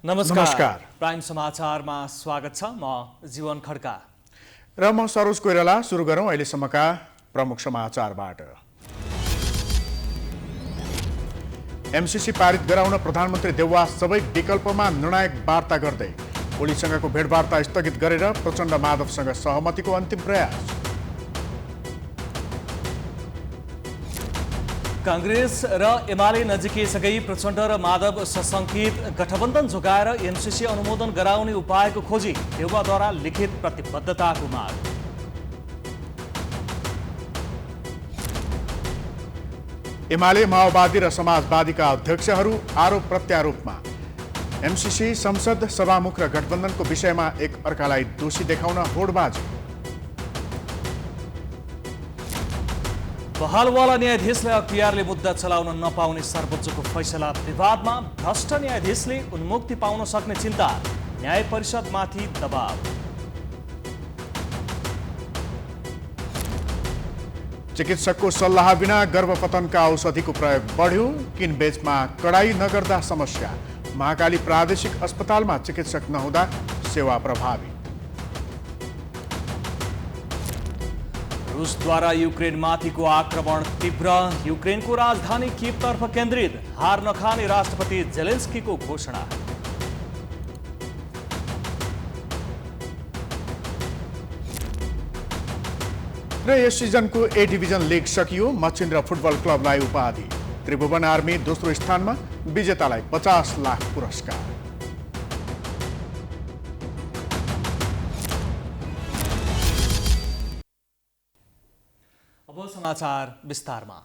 नमस्कार। प्राइम समाचारमा स्वागत छ। म जीवन खड्का र म सरोज कोइराला। सुरु गरौँ अहिलेसम्मका प्रमुख समाचारबाट। एमसीसी पारित गराउन प्रधानमन्त्री देउवा सबै विकल्पमा निर्णायक वार्ता गर्दै। ओलीसँगको भेटवार्ता स्थगित गरेर प्रचण्ड माधवसँग सहमतिको अन्तिम प्रयास। कांग्रेस र एमाले नजिकैसँगै प्रचण्ड र माधव सशंकित गठबन्धन जोगाएर एमसीसी अनुमोदन गराउने उपायको खोजी। देउवाद्वारा लिखित प्रतिबद्धताको माग। एमाले माओवादी र समाजवादीका अध्यक्षहरू आरोप प्रत्यारोपमा। एमसीसी संसद सभामुख र गठबन्धनको विषयमा एक अर्कालाई दोषी देखाउन होडबाजी। बहालवाला न्यायाधीशलाई अख्तियारले मुद्दा चलाउन नपाउने सर्वोच्चको फैसला विवादमा। भ्रष्ट न्यायाधीशले उन्मुक्ति पाउन सक्ने चिन्ता। न्याय परिषदमाथि दबाव। चिकित्सकको सल्लाह बिना गर्भपतनका औषधिको प्रयोग बढ्यो। किनबेचमा कडाई नगर्दा समस्या। महाकाली प्रादेशिक अस्पतालमा चिकित्सक नहुँदा सेवा प्रभावित। रुसद्वारा युक्रेनमाथिको आक्रमण तीव्र। युक्रेनको राजधानी कीवतर्फ केन्द्रित। हार नखाने राष्ट्रपति जेलेन्स्कीको घोषणा। र यस सिजनको ए डिभिजन लिग सकियो। मच्छिन्द्र फुटबल क्लबलाई उपाधि। त्रिभुवन आर्मी दोस्रो स्थानमा। विजेतालाई 50 लाख पुरस्कार। अब समाचार विस्तारमा।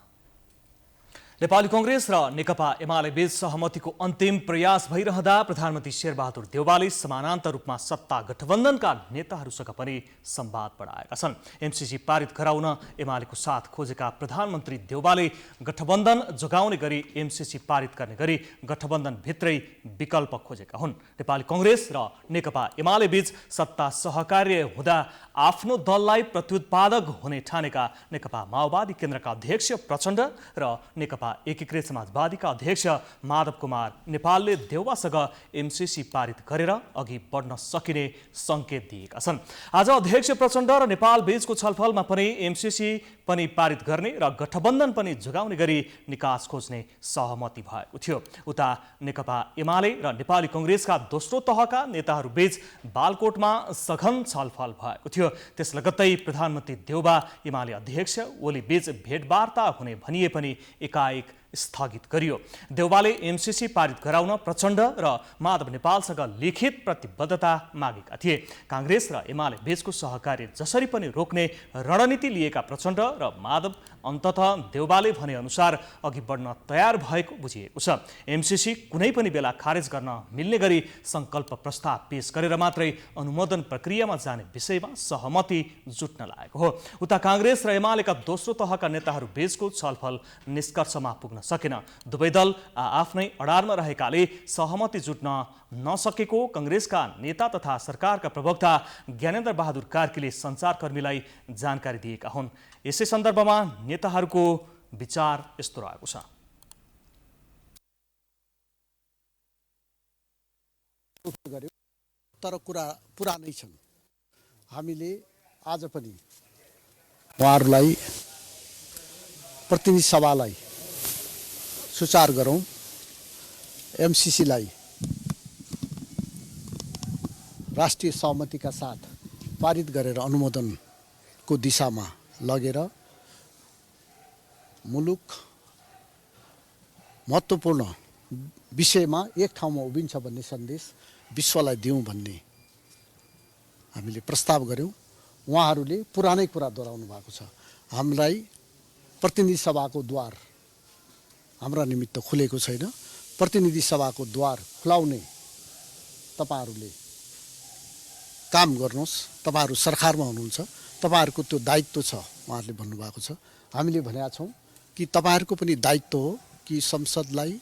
नेपाली कांग्रेस र नेकपा एमाले बीच सहमतिको अन्तिम प्रयास भइरहँदा प्रधानमन्त्री शेरबहादुर देउवाले समानान्तर रूपमा सत्ता गठबन्धनका नेताहरूसँग पनि संवाद बढाएका छन्। एमसीसी पारित गराउन एमालेको साथ खोजेका प्रधानमन्त्री देउवाले गठबन्धन जोगाउने गरी एमसीसी पारित गर्ने गरी गठबन्धनभित्रै विकल्प खोजेका हुन्। नेपाली कांग्रेस र नेकपा एमाले बीच सत्ता सहकार्य हुँदा आफ्नो दललाई प्रत्युत्पादक हुने ठानेका नेकपा माओवादी केन्द्रका अध्यक्ष प्रचण्ड र नेकपा एकीकृत समाजवादीका अध्यक्ष माधव कुमार नेपालले देउवासँग एमसीसी पारित गरेर अघि बढ्न सकिने संकेत दिएका छन्। आज अध्यक्ष प्रचण्ड र नेपाल बीचको छलफलमा पनि एमसीसी पनि पारित गर्ने र गठबन्धन पनि जोगाउने गरी निकास खोज्ने सहमति भएको थियो। उता नेकपा एमाले र नेपाली कांग्रेसका दोस्रो तहका नेताहरूबीच बालकोटमा सघन छलफल भएको थियो। त्यस लगत्तै प्रधानमन्त्री देउवा एमाले अध्यक्ष ओली बीच भेटवार्ता हुने भनिए पनि एकाएक स्थगित गरियो। देउवाले एमसीसी पारित गराउन प्रचण्ड र माधव नेपालसँग लिखित प्रतिबद्धता मागेका थिए। कांग्रेस र एमाले बीचको सहकार्य जसरी पनि रोक्ने रणनीति लिएका प्रचण्ड र माधव अन्ततः देउवाले भने अनुसार अघि बढ्न तयार भएको बुझिएको छ। एमसीसी कुनै पनि बेला खारेज गर्न मिल्ने गरी संकल्प प्रस्ताव पेश गरेर मात्रै अनुमोदन प्रक्रियामा जाने विषयमा सहमति जुट्न लागेको हो। उता कांग्रेस र एमालेका दोस्रो तहका नेताहरू बीचको छलफल निष्कर्षमा पुग्न सकेन। दुवै दल आफ्नै अडारमा रहेकाले सहमति जुट्न नसकेको कांग्रेसका नेता तथा सरकारका प्रवक्ता ज्ञानेन्द्र बहादुर कार्कीले सञ्चारकर्मीलाई जानकारी दिएका हुन्। यसै सन्दर्भमा नेताहरूको विचार यस्तो रहेको छ। तर कुरा पुरानै छन्। हामीले आज पनि उहाँहरूलाई प्रतिनिधि सभालाई सुचार गरौँ। एमसीसीलाई राष्ट्रिय सहमतिका साथ पारित गरेर अनुमोदनको दिशामा लगेर मुलुक महत्त्वपूर्ण विषयमा एक ठाउँमा उभिन्छ भन्ने सन्देश विश्वलाई दिउँ भन्ने हामीले प्रस्ताव गऱ्यौँ। उहाँहरूले पुरानै कुरा दोहोऱ्याउनु भएको छ। हामीलाई प्रतिनिधि सभाको द्वार हाम्रा निमित्त खुलेको छैन। प्रतिनिधि सभाको द्वार खुलाउने तपाईहरूले काम गर्नुहोस्। तपाईहरू सरकारमा हुनुहुन्छ, तपाईहरूको त्यो दायित्व छ उहाँहरूले भन्नुभएको छ। हामीले भनेका छौँ कि तपाईहरूको पनि दायित्व हो कि संसदलाई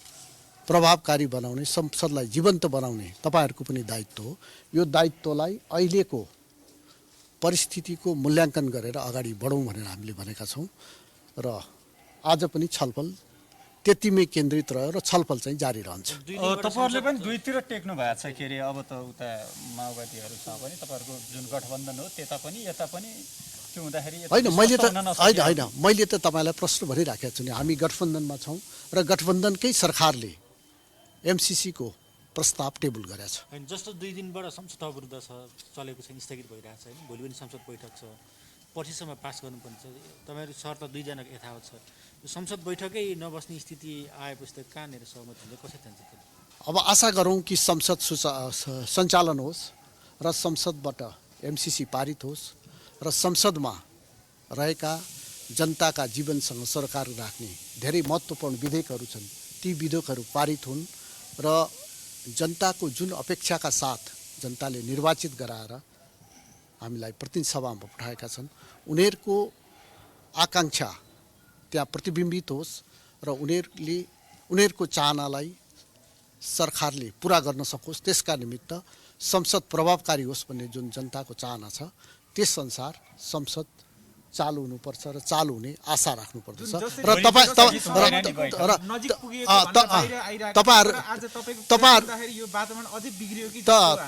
प्रभावकारी बनाउने, संसदलाई जीवन्त बनाउने तपाईहरूको पनि दायित्व हो। यो दायित्वलाई अहिलेको परिस्थितिको मूल्याङ्कन गरेर अगाडि बढौँ भनेर हामीले भनेका छौँ र आज पनि छलफल त्यतिमै केन्द्रित रह्यो र छलफल चाहिँ जारी रहन्छ। तपाईहरुले पनि दुईतिर टेक्नु भएको छ के अरे अब त उता माओवादीहरुसँग पनि तपाईहरुको जुन गठबन्धन हो त्यता पनि यता पनि त्यो हुँदाखेरि होइन मैले त तपाईँलाई प्रश्न भनिराखेको छु नि, हामी गठबन्धनमा छौँ र गठबन्धनकै सरकारले एमसिसीको प्रस्ताव टेबल गरेको छ। होइन जस्तो 2 दिनबाट संसद अवरुद्ध छ, चलेको छैन, स्थगित भइरहेको छ होइन, भोलि पनि संसद बैठक छ, पर्सिसम्म पास गर्नुपर्ने छ, तपाईँहरू शर्त 2 जनाको यथावत छ, यो संसद बैठकै नबस्ने स्थिति आएपछि त कहाँनिर सहमति हुन्छ, कसरी जान्छ त्यो? अब आशा गरौँ कि संसद सञ्चालन होस् र संसदबाट एमसिसी पारित होस् र संसदमा रहेका जनताका जीवनसँग सरकार राख्ने धेरै महत्त्वपूर्ण विधेयकहरू छन्, ती विधेयकहरू पारित हुन् र जनताको जुन अपेक्षाका साथ जनताले निर्वाचित गराएर हामीलाई प्रतिनिधि सभामा पठाएका छन् उनीहरूको आकाङ्क्षा त्यहाँ प्रतिबिम्बित होस् र उनीहरूको चाहनालाई सरकारले पुरा गर्न सकोस्, त्यसका निमित्त संसद प्रभावकारी होस् भन्ने जुन जनताको चाहना छ त्यसअनुसार संसद चालु हुनुपर्छ र चालु हुने आशा राख्नुपर्दछ र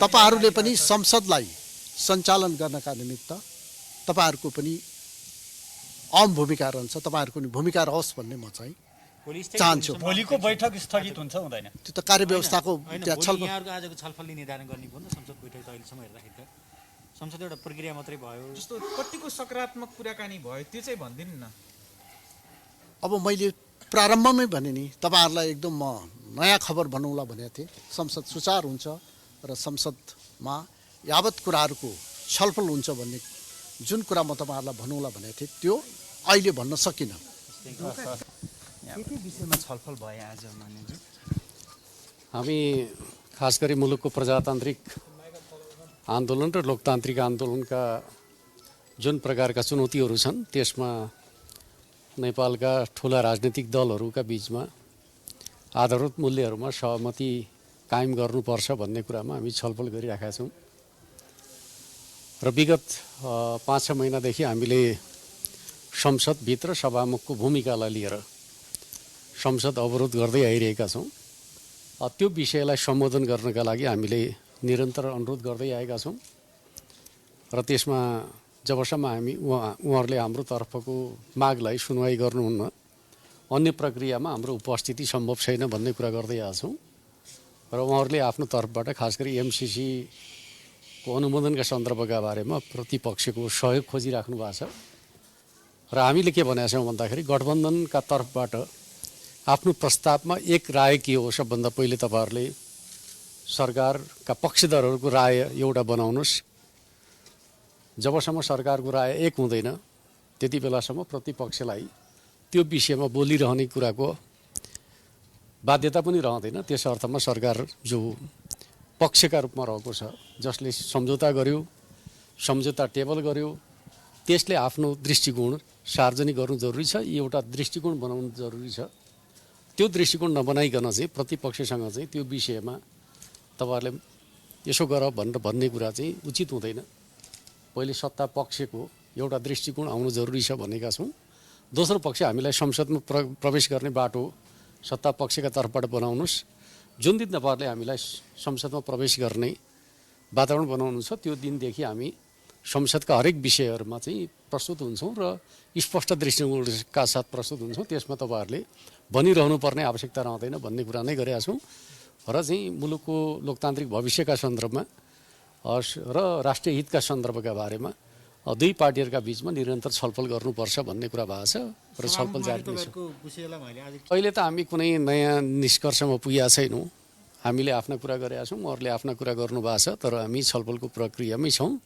तपाईहरूले पनि संसदलाई सञ्चालन गर्नका निमित्त तपाईहरूको पनि अहम भूमिका रहन्छ, तपाईँहरूको पनि भूमिका रहोस् भन्ने म चाहिँ चाहन्छु। भोलिको बैठक स्थगित हुन्छ हुँदैन? त्यो त कार्यव्यवस्थाको त्यहाँ छलफल यहाँहरुको आजको छलफलले निर्धारण गर्ने भयो नि त, संसद बैठक त अहिलेसम्म हेर्दाखेरि त संसद एउटा प्रक्रिया मात्रै भयो। जस्तो कतिको सकारात्मक कुराकानी भयो त्यो चाहिँ भनिदिनु न। अब मैले प्रारम्भमै भने नि तपाईँहरूलाई एकदम म नयाँ खबर भनौँला भनेको थिएँ, संसद सुचारू हुन्छ र संसदमा यावत कुराहरूको छलफल हुन्छ भन्ने जुन कुरा म तपाईँहरूलाई भनौँला भनेको थिएँ त्यो अहिले भन्न सकिनँ। के विषयमा छलफल भयो आज मान्यज्यू? हामी खास गरी मुलुकको प्रजातान्त्रिक आन्दोलन र लोकतान्त्रिक आन्दोलनका जुन प्रकारका चुनौतीहरू छन् त्यसमा नेपालका ठुला राजनीतिक दलहरूका बीचमा आधारभूत मूल्यहरूमा सहमति कायम गर्नुपर्छ भन्ने कुरामा हामी छलफल गरिरहेका छौँ र विगत 5-6 महिनादेखि हामीले संसदभित्र सभामुखको भूमिकालाई लिएर संसद अवरोध गर्दै आइरहेका छौँ। त्यो विषयलाई सम्बोधन गर्नका लागि हामीले निरन्तर अनुरोध गर्दै आएका छौँ र त्यसमा जबसम्म उहाँहरूले हाम्रो तर्फको मागलाई सुनवाई गर्नुहुन्न अन्य प्रक्रियामा हाम्रो उपस्थिति सम्भव छैन भन्ने कुरा गर्दै आएका छौँ र उहाँहरूले आफ्नो तर्फबाट खास गरी एमसिसीको अनुमोदनका सन्दर्भका बारेमा प्रतिपक्षको सहयोग खोजिराख्नु भएको छ र हामीले के भनेका छौँ भन्दाखेरि गठबन्धनका तर्फबाट आफ्नो प्रस्तावमा एक राय के हो, सबभन्दा पहिले तपाईँहरूले सरकारका पक्षधरहरूको राय एउटा बनाउनुहोस्, जबसम्म सरकारको राय एक हुँदैन त्यति बेलासम्म प्रतिपक्षलाई त्यो विषयमा बोलिरहने कुराको बाध्यता पनि रहँदैन। त्यस अर्थमा सरकार जो पक्षका रूपमा रहेको छ, जसले सम्झौता गर्यो, सम्झौता टेबल गर्यो, त्यसले आफ्नो दृष्टिकोण सार्वजनिक गर्नु जरुरी छ, एउटा दृष्टिकोण बनाउनु जरुरी छ। त्यो दृष्टिकोण नबनाइकन चाहिँ प्रतिपक्षसँग चाहिँ त्यो विषयमा तपाईहरुले यसो गर भनेर भन्ने कुरा चाहिँ उचित हुँदैन। पहिले सत्ता पक्षको एउटा दृष्टिकोण आउनु जरुरी छ भनेका छौँ। दोस्रो पक्ष हामीलाई संसदमा प्रवेश गर्ने बाटो सत्ता पक्षका तर्फबाट बनाउनुस्। जुन दिन तपाईहरुले हामीलाई संसदमा प्रवेश गर्ने वातावरण बनाउनुहुन्छ त्यो दिनदेखि हामी संसदका हरेक विषयहरूमा चाहिँ प्रस्तुत हुन्छौँ र स्पष्ट दृष्टिकोणका साथ प्रस्तुत हुन्छौँ। त्यसमा तपाईहरुले भनिरहनु पर्ने आवश्यकता रहँदैन भन्ने कुरा नै गरेका छौँ र चाहिँ मुलुकको लोकतान्त्रिक भविष्यका सन्दर्भमा र राष्ट्रिय हितका सन्दर्भका बारेमा दुई पार्टीहरूका बीचमा निरन्तर छलफल गर्नुपर्छ भन्ने कुरा भएको छ र छलफल जारी नै छ। अहिले त हामी कुनै नयाँ निष्कर्षमा पुगेका छैनौँ। हामीले आफ्ना कुरा गरेका छौँ, उहाँहरूले आफ्ना कुरा गर्नुभएको छ, तर हामी छलफलको प्रक्रियामै छौँ।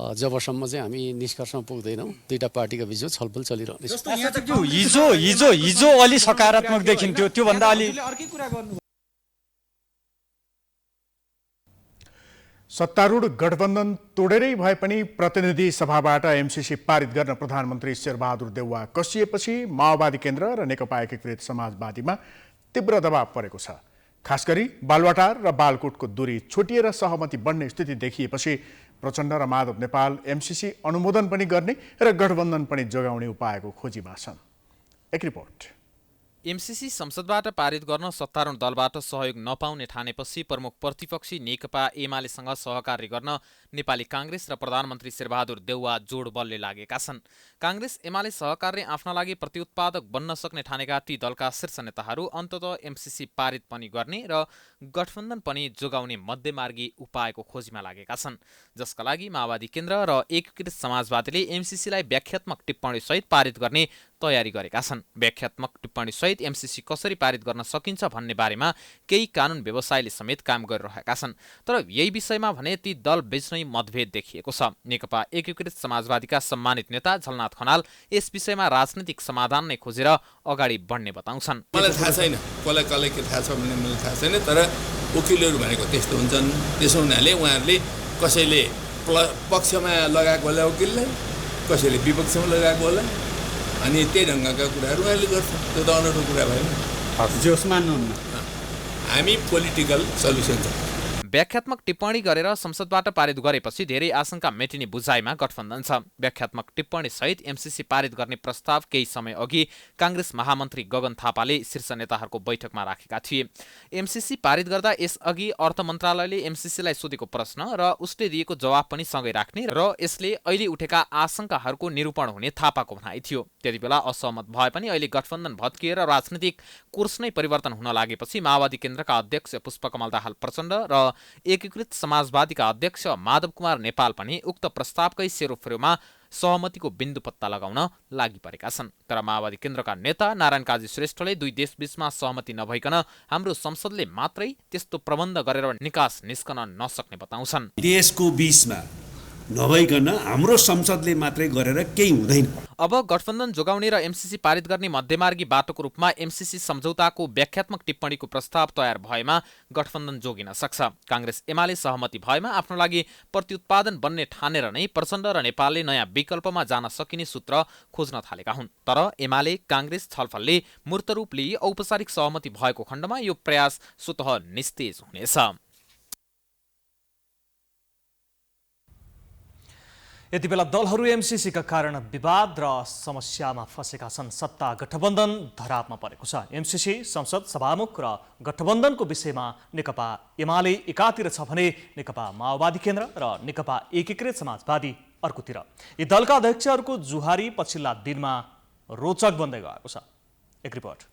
जबसम्म चाहिँ हामी निष्कर्षमा पुग्दैनौँ दुईटा पार्टीका बीचमा छलफल चलिरहनेछ। हिजो अलि सकारात्मक देखिन्थ्यो, त्योभन्दा अलि अर्कै कुरा गर्नु। सत्तारूढ गठबन्धन तोडेरै भए पनि प्रतिनिधि सभाबाट एमसिसी पारित गर्न प्रधानमन्त्री शेरबहादुर देउवा कसिएपछि माओवादी केन्द्र र नेकपा एकीकृत समाजवादीमा तीव्र दबाव परेको छ। खास गरी बालुवाटार र बालकोटको दूरी छुटिएर सहमति बढ्ने स्थिति देखिएपछि प्रचण्ड र माधव नेपाल एमसिसी अनुमोदन पनि गर्ने र गठबन्धन पनि जोगाउने उपायको खोजीमा छन्। एक रिपोर्ट। एमसीसी संसदबाट पारित गर्न सत्तारूढ दलबाट सहयोग नपाउने ठानेपछि प्रमुख प्रतिपक्षी नेकपा एमालेसँग सहकार्य गर्न नेपाली काङ्ग्रेस र प्रधानमन्त्री शेरबहादुर देउवा जोड बलले लागेका छन्। काङ्ग्रेस एमाले सहकार्य आफ्ना लागि प्रत्युत्पादक बन्न सक्ने ठानेका ती दलका शीर्ष नेताहरू अन्ततः एमसीसी पारित पनि गर्ने र गठबन्धन पनि जोगाउने मध्यमार्गी उपायको खोजीमा लागेका छन्, जसका लागि माओवादी केन्द्र र एकीकृत समाजवादीले एमसीसीलाई व्याख्यात्मक टिप्पणीसहित पारित गर्ने तयारी गरेका छन्। व्याख्यात्मक टिप्पणीसहित एमसीसी कसरी पारित गर्न सकिन्छ भन्ने बारेमा केही कानुन व्यवसायीले समेत काम गरिरहेका छन्। तर यही विषयमा भने ती दल बीच नै मतभेद देखिएको छ। नेकपा एकीकृत समाजवादीका सम्मानित नेता झलनाथ खनाल यस विषयमा राजनीतिक समाधान नै खोजेर अगाडि बढ्ने बताउँछन्। मलाई थाहा छैन कसलाई के थाहा छ भन्ने मलाई थाहा छैन, तर वकिलहरू भनेको त्यस्तो हुन्छन्। त्यसो हुनाले उहाँहरूले कसैले पक्षमा लगाएको होला वकिललाई, कसैले विपक्षमा लगाएको होला, अनि त्यही ढङ्गका कुराहरू उहाँले गर्छ। त्यो त अनौठो कुरा भएन। जोस मान्नुहुन्न। हामी पोलिटिकल सल्युसन छ। व्याख्यात्मक टिप्पणी गरेर संसदबाट पारित गरेपछि धेरै आशंका मेटिने बुझाइमा गठबन्धन छ। व्याख्यात्मक टिप्पणी सहित एमसीसी पारित गर्ने प्रस्ताव केही समय अघि काङ्ग्रेस महामन्त्री गगन थापाले शीर्ष नेताहरूको बैठकमा राखेका थिए। एमसीसी पारित गर्दा यसअघि अर्थ मन्त्रालयले एमसीसीलाई सोधेको प्रश्न र उसले दिएको जवाब पनि सँगै राख्ने र यसले अहिले उठेका आशंकाहरूको निरूपण हुने थापाको भनाइ थियो। त्यतिबेला असहमत भए पनि अहिले गठबन्धन भत्किएर राजनीतिक कोर्स नै परिवर्तन हुन लागेपछि माओवादी केन्द्रका अध्यक्ष पुष्पकमल दाहाल प्रचण्ड र एकीकृत समाजवादीका अध्यक्ष माधव कुमार नेपाल पनि उक्त प्रस्तावकै सेरोफेरोमा सहमतिको बिन्दु पत्ता लगाउन लागि परेका छन्। तर माओवादी केन्द्रका नेता नारायण काजी श्रेष्ठले दुई देशबीचमा सहमति नभइकन हाम्रो संसदले मात्रै त्यस्तो प्रबन्ध गरेर निकास निस्कन नसक्ने बताउँछन्। देशको बीचमा नभइकन हाम्रो संसदले मात्रै गरेर केही हुँदैन। अब गठबन्धन जोगाउने र एमसीसी पारित गर्ने मध्यमार्गी बाटोको रूपमा एमसीसी सम्झौताको व्याख्यात्मक टिप्पणीको प्रस्ताव तयार भएमा गठबन्धन जोगिन सक्छ। काङ्ग्रेस एमाले सहमति भएमा आफ्नो लागि प्रत्युत्पादन बन्ने ठानेर नै प्रचण्ड र नेपालले नयाँ विकल्पमा जान सकिने सूत्र खोज्न थालेका हुन्। तर एमाले काङ्ग्रेस छलफलले मूर्त रूप लिई औपचारिक सहमति भएको खण्डमा यो प्रयास स्वतः निस्तेज हुनेछ। यति बेला दलहरू एमसीसीका कारण विवाद र समस्यामा फँसेका छन्। सत्ता गठबन्धन धरापमा परेको छ। एमसीसी संसद सभामुख र गठबन्धनको विषयमा नेकपा एमाले एकातिर छ भने नेकपा माओवादी केन्द्र र नेकपा एकीकृत समाजवादी अर्कोतिर। यी दलका अध्यक्षहरूको जुहारी पछिल्ला दिनमा रोचक बन्दै गएको छ। एक रिपोर्ट।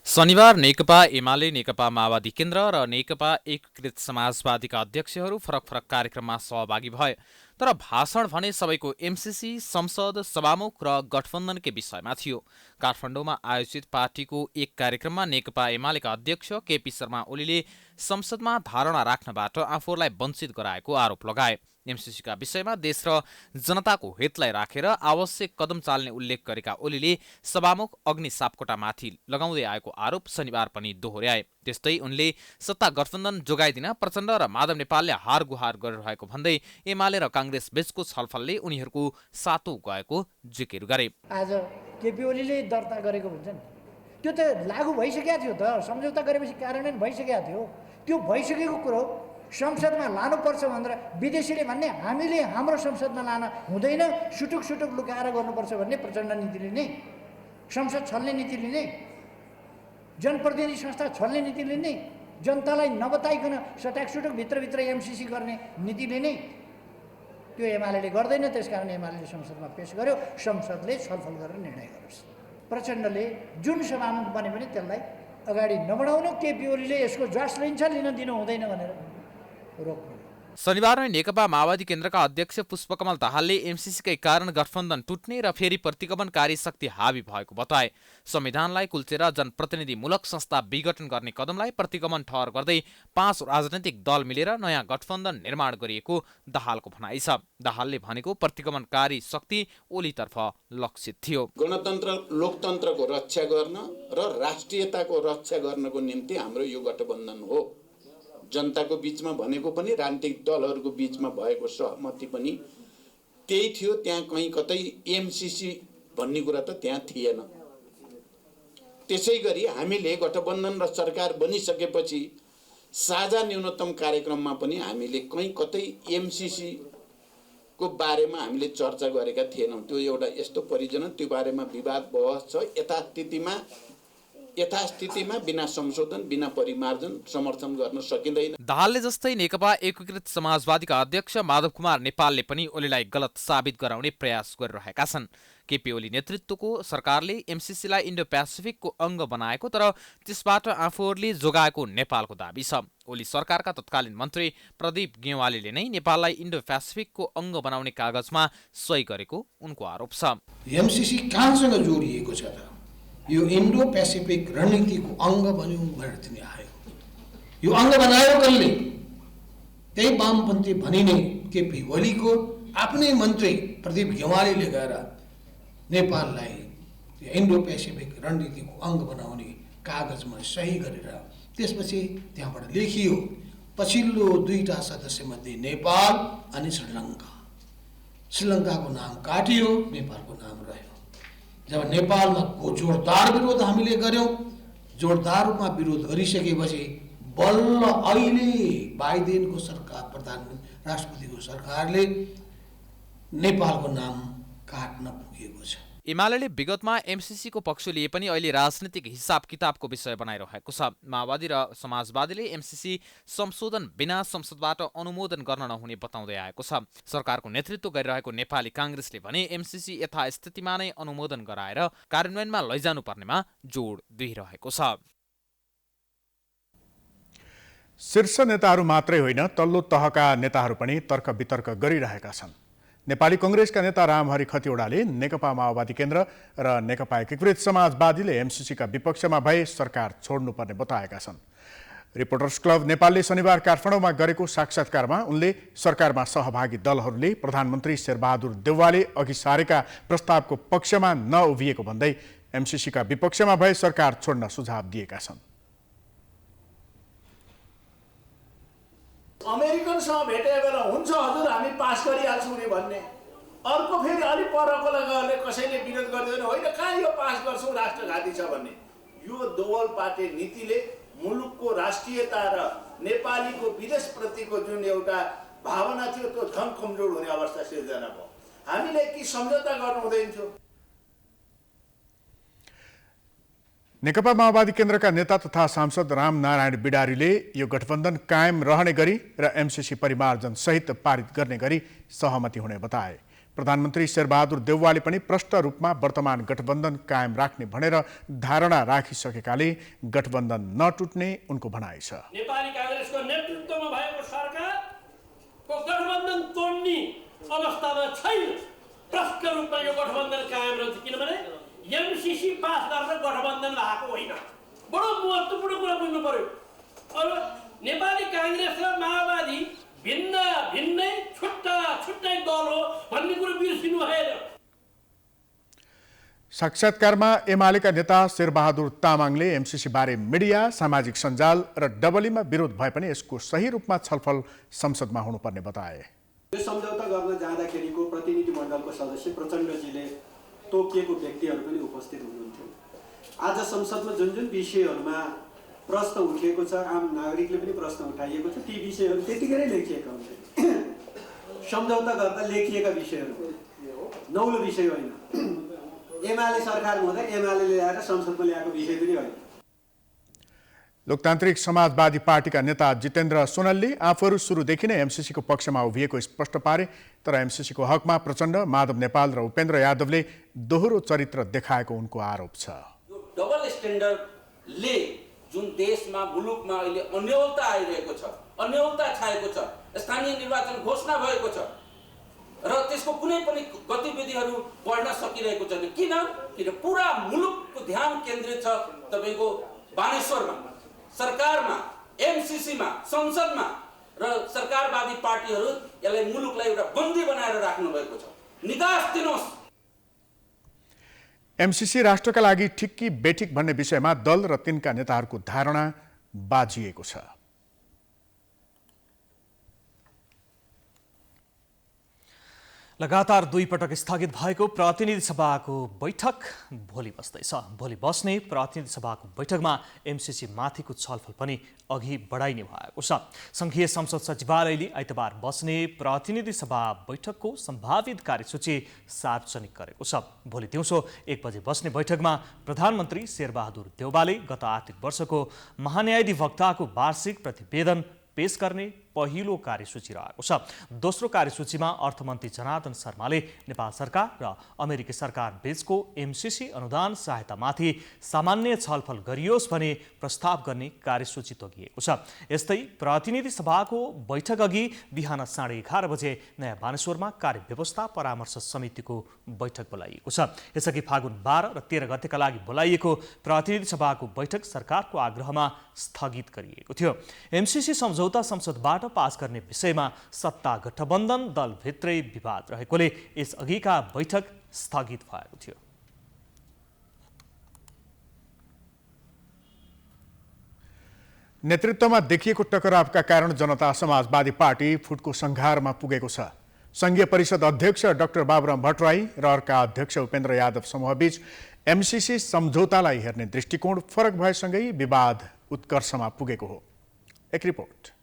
शनिबार नेकपा एमाले, नेकपा माओवादी केन्द्र र नेकपा एकीकृत समाजवादीका अध्यक्षहरू फरक फरक कार्यक्रममा सहभागी भए। तर भाषण भने सबैको एमसीसी संसद सभामुख र गठबन्धनकै विषयमा थियो। काठमाडौँमा आयोजित पार्टीको एक कार्यक्रममा नेकपा एमालेका अध्यक्ष केपी शर्मा ओलीले संसदमा धारणा राख्नबाट आफूहरूलाई वञ्चित गराएको आरोप लगाए। एमसीसीका विषयमा देश र जनताको हितलाई राखेर आवश्यक कदम चाल्ने उल्लेख गरेका ओलीले सभामुख अग्नि सापकोटामाथि लगाउँदै आएको आरोप शनिबार पनि दोहोर्याए। त्यस्तै उनले सत्ता गठबन्धन जोगाइदिन प्रचण्ड र माधव नेपालले हार गुहार गरिरहेको भन्दै एमाले र काङ्ग्रेस बीचको छलफलले उनीहरूको सातो गएको जिकिर गरे। आज केपी ओलीले दर्ता गरेको हुन्छ नि, त्यो त लागू भइसकेको थियो त। सम्झौता गरेपछि कार्यान्वयन भइसकेको थियो। त्यो भइसकेको कुरो संसदमा लानुपर्छ भनेर विदेशीले भन्ने हामीले हाम्रो संसदमा लान हुँदैन, सुटुक सुटुक लुकाएर गर्नुपर्छ भन्ने प्रचण्ड नीतिले नै, संसद छल्ने नीतिले नै, जनप्रतिनिधि संस्था छल्ने नीतिले नै, जनतालाई नबताइकन सटाक सुटुक भित्रभित्र एमसीसी गर्ने नीतिले नै त्यो एमाले गर्दैन। त्यसकारण एमाले संसदमा पेश गर्यो, संसदले छलफल गरेर निर्णय गरोस्। प्रचण्डले जुन सभामुख बने पनि त्यसलाई अगाडि नबढाउनु, केपी ओलीले यसको जस लिन्छ, लिन दिनु हुँदैन भनेर रोक्नु। शनिबार नै नेकपा माओवादी केन्द्रका अध्यक्ष पुष्पकमल दाहालले एमसीसीकै कारण गठबन्धन टुट्ने र फेरि प्रतिगमनकारी शक्ति हावी भएको बताए। संविधानलाई कुल्चेर जनप्रतिनिधिमूलक संस्था विघटन गर्ने कदमलाई प्रतिगमन ठहर गर्दै 5 राजनैतिक दल मिलेर नयाँ गठबन्धन निर्माण गरिएको दाहालको भनाइ छ। दाहालले भनेको प्रतिगमनकारी शक्ति ओलीतर्फ लक्षित थियो। गणतन्त्र लोकतन्त्रको रक्षा गर्न र राष्ट्रियताको रक्षा गर्नको निम्ति हाम्रो यो गठबन्धन हो। जनताको बीचमा भनेको पनि राजनीतिक दलहरूको बीचमा भएको सहमति पनि त्यही थियो। त्यहाँ कहीँ कतै एमसीसी भन्ने कुरा त त्यहाँ थिएन। त्यसै गरी हामीले गठबन्धन र सरकार बनिसकेपछि साझा न्यूनतम कार्यक्रममा पनि हामीले कहीँ कतै एमसीसी को बारेमा हामीले चर्चा गरेका थिएनौँ। त्यो एउटा यस्तो परियोजना, त्यो बारेमा विवाद बहस छ। यथास्थितिमा बिना संशोधन, बिना परिमार्जन समर्थन गर्न सकिँदैन। दाहालले जस्तै नेकपा एकीकृत समाजवादीका अध्यक्ष माधव कुमार नेपालले पनि ओलीलाई गलत साबित गराउने प्रयास गरिरहेका छन्। केपी ओली नेतृत्वको सरकारले एमसीसीलाई इन्डो पेसिफिकको अङ्ग बनाएको, तर त्यसबाट आफूहरूले जोगाएको नेपालको दाबी छ। ओली सरकारका तत्कालीन मन्त्री प्रदीप गेवालीले नै नेपाललाई इन्डो पेसिफिकको अङ्ग बनाउने कागजमा सही गरेको उनको आरोप छ। एमसीसी कहाँसँग जोडिएको छ त? यो इन्डो पेसिफिक रणनीतिको अङ्ग बन्यो भनेर तिनी आयो। यो अङ्ग बनायो कसले? त्यही वामपन्थी भनिने केपी ओलीको आफ्नै मन्त्री प्रदीप गेवालीले गएर नेपाललाई इन्डो पेसिफिक रणनीतिको अङ्ग बनाउने कागजमा सही गरेर त्यसपछि त्यहाँबाट लेखियो पछिल्लो 2टा सदस्यमध्ये नेपाल अनि श्रीलङ्का। श्रीलङ्काको नाम काटियो, नेपालको नाम रह्यो। जब नेपालमा जोरदार विरोध हामीले गर्यौँ, जोरदार रूपमा विरोध गरिसकेपछि बल्ल अहिले बाइडेनको सरकार, प्रधानमन्त्री राष्ट्रपतिको सरकारले नेपालको नाम काट्न पुगेको छ। एमाले विगतमा एमसीसीको पक्ष लिए पनि अहिले राजनीतिक हिसाब किताबको विषय बनाइरहेको छ। माओवादी र समाजवादीले एमसीसी संशोधन बिना संसदबाट अनुमोदन गर्न नहुने बताउँदै आएको छ। सरकारको नेतृत्व गरिरहेको नेपाली काङ्ग्रेसले भने एमसीसी यथास्थितिमा नै अनुमोदन गराएर कार्यान्वयनमा लैजानुपर्नेमा जोड दिइरहेको छ। शीर्ष नेताहरू मात्रै होइन, तल्लो तहका नेताहरू पनि तर्क वितर्क गरिरहेका छन्। नेपाली कांग्रेसका नेता रामहरि खतिवड़ाले नेकपा माओवादी केन्द्र र नेकपा एकीकृत समाजवादीले एमसीसीका विपक्षमा भए सरकार छोड्नुपर्ने बताएका छन्। रिपोर्टर्स क्लब नेपालले शनिबार काठमाडौँमा गरेको साक्षात्कारमा उनले सरकारमा सहभागी दलहरूले प्रधानमन्त्री शेरबहादुर देउवाले अघि सारेका प्रस्तावको पक्षमा नउभिएको भन्दै एमसीसीका विपक्षमा भए सरकार छोड्न सुझाव दिएका छन्। अमेरिकनसँग भेटे बेला हुन्छ हजुर हामी पास गरिहाल्छौँ नि भन्ने, अर्को फेरि अलिक परकोलाई गएर कसैले विरोध गर्दैन, होइन कहाँ यो पास गर्छौँ राष्ट्रघाती छ भन्ने। यो दोवल पाटे नीतिले मुलुकको राष्ट्रियता र नेपालीको विदेशप्रतिको जुन एउटा भावना थियो त्यो झन् कमजोर हुने अवस्था सिर्जना भयो। हामीले कि सम्झौता गर्नु हुँदैन थियो। नेकपा माओवादी केन्द्रका नेता तथा सांसद रामनारायण बिडारीले यो गठबन्धन कायम रहने गरी र एमसीसी परिमार्जन सहित पारित गर्ने गरी सहमति हुने बताए। प्रधानमन्त्री शेरबहादुर देउवाले पनि प्रष्ट रूपमा वर्तमान गठबन्धन कायम राख्ने भनेर धारणा राखिसकेकाले गठबन्धन नटुट्ने उनको भनाइ छ। नेपाली कांग्रेसको नेतृत्वमा भएको सरकारको गठबन्धन तोड्ने अवस्थामा छैन। प्रष्ट रूपमा यो गठबन्धन कायम रहन्छ, किनभने एमसीसी पास गरेर गठबन्धन भएको होइन। बडो महत्त्वपूर्ण कुरा बुझ्नु पर्यो। अब नेपाली कांग्रेस र माओवादी भिन्नै छुट्टै दल हो भन्ने कुरो बिर्सिनु भएन। साक्षात्कारमा एमालेका नेता शेरबहादुर तामाङले एमसीसी बारे मिडिया, सामाजिक सञ्जाल र डबलीमा विरोध भए पनि यसको सही रूपमा छलफल संसदमा हुनुपर्ने बताए। यो सम्झौता गर्न जाँदाखेरिको प्रतिनिधिमण्डलको सदस्य प्रचण्डजीले तोकिएको व्यक्तिहरू पनि उपस्थित हुनुहुन्थ्यो। आज संसदमा जुन जुन विषयहरूमा प्रश्न उठिएको छ, आम नागरिकले पनि प्रश्न उठाइएको छ, ती विषयहरू त्यतिकै नै लेखिएका हुन्छन्। सम्झौता गर्दा लेखिएका विषयहरू नौलो विषय होइन। एमाले सरकारमा हुँदा एमाले ल्याएर संसदमा ल्याएको विषय पनि होइन। लोकतान्त्रिक समाजवादी पार्टीका नेता जितेन्द्र सोनलले आफूहरू सुरुदेखि नै एमसीसीको पक्षमा उभिएको स्पष्ट पारे, तर एमसीसीको हकमा प्रचण्ड, माधव नेपाल र उपेन्द्र यादवले दोहोरो चरित्र देखाएको उनको आरोप छ। डबल स्ट्यान्डर्डले जुन देशमा मुलुकमा अहिले अन्योलता आइरहेको छ, अन्योलता छाएको छ, स्थानीय निर्वाचन घोषणा भएको छ र त्यसको कुनै पनि गतिविधिहरू बढ्न सकिरहेको छैन। किन पुरा मुलुकको ध्यान केन्द्रित छ तपाईको बानेश्वरमा, सरकारमा, एमसीसीमा, संसदमा र सरकारवादी पार्टीहरू यसलाई मुलुकलाई एउटा बन्दी बनाएर राख्नु भएको छ। निकास दिनुहोस्। एमसीसी राष्ट्रका लागि ठिक कि बेठिक भन्ने विषयमा दल र तिनका नेताहरूको धारणा बाजिएको छ। लगातार 2 पटक स्थगित भएको प्रतिनिधि सभाको बैठक भोलि बस्दैछ। भोलि बस्ने प्रतिनिधि सभाको बैठकमा एमसीसी माथिको छलफल पनि अघि बढाइने भएको छ। संघीय संसद सचिवालयले आइतबार बस्ने प्रतिनिधि सभा बैठकको सम्भावित कार्यसूची सार्वजनिक गरेको छ। भोलि दिउँसो 1 बजे बस्ने बैठकमा प्रधानमन्त्री शेरबहादुर देउवाले गत आर्थिक वर्षको महान्यायाधिवक्ताको वार्षिक प्रतिवेदन पेश गर्ने पहिलो कार्यसूची रहेको छ। दोस्रो कार्यसूचीमा अर्थमन्त्री जनार्दन शर्माले नेपाल सरकार र अमेरिकी सरकार बीचको एमसीसी अनुदान सहायतामाथि सामान्य छलफल गरियोस् भने प्रस्ताव गर्ने कार्यसूची तोकिएको छ। यस्तै प्रतिनिधि सभाको बैठक अघि बिहान 11:30 बजे नयाँ बानेश्वरमा कार्यव्यवस्था परामर्श समितिको बैठक बोलाइएको छ। यसअघि फागुन 12 र 13 गतेका लागि बोलाइएको प्रतिनिधि सभाको बैठक सरकारको आग्रहमा स्थगित गरिएको थियो। एमसीसी सम्झौता संसदबाट पास गर्ने विषयमा सत्ता गठबन्धन दलभित्रै विवाद रहेकोले यसअघिका बैठक स्थगित भएको थियो। नेतृत्वमा देखिएको टकरावका कारण जनता समाजवादी पार्टी फुटको संघारमा पुगेको छ। संघीय परिषद अध्यक्ष डाक्टर बाबुराम भट्टराई र अर्का अध्यक्ष उपेन्द्र यादव समूहबीच एमसीसी सम्झौतालाई हेर्ने दृष्टिकोण फरक भएसँगै विवाद उत्कर्षमा पुगेको हो। एक रिपोर्ट।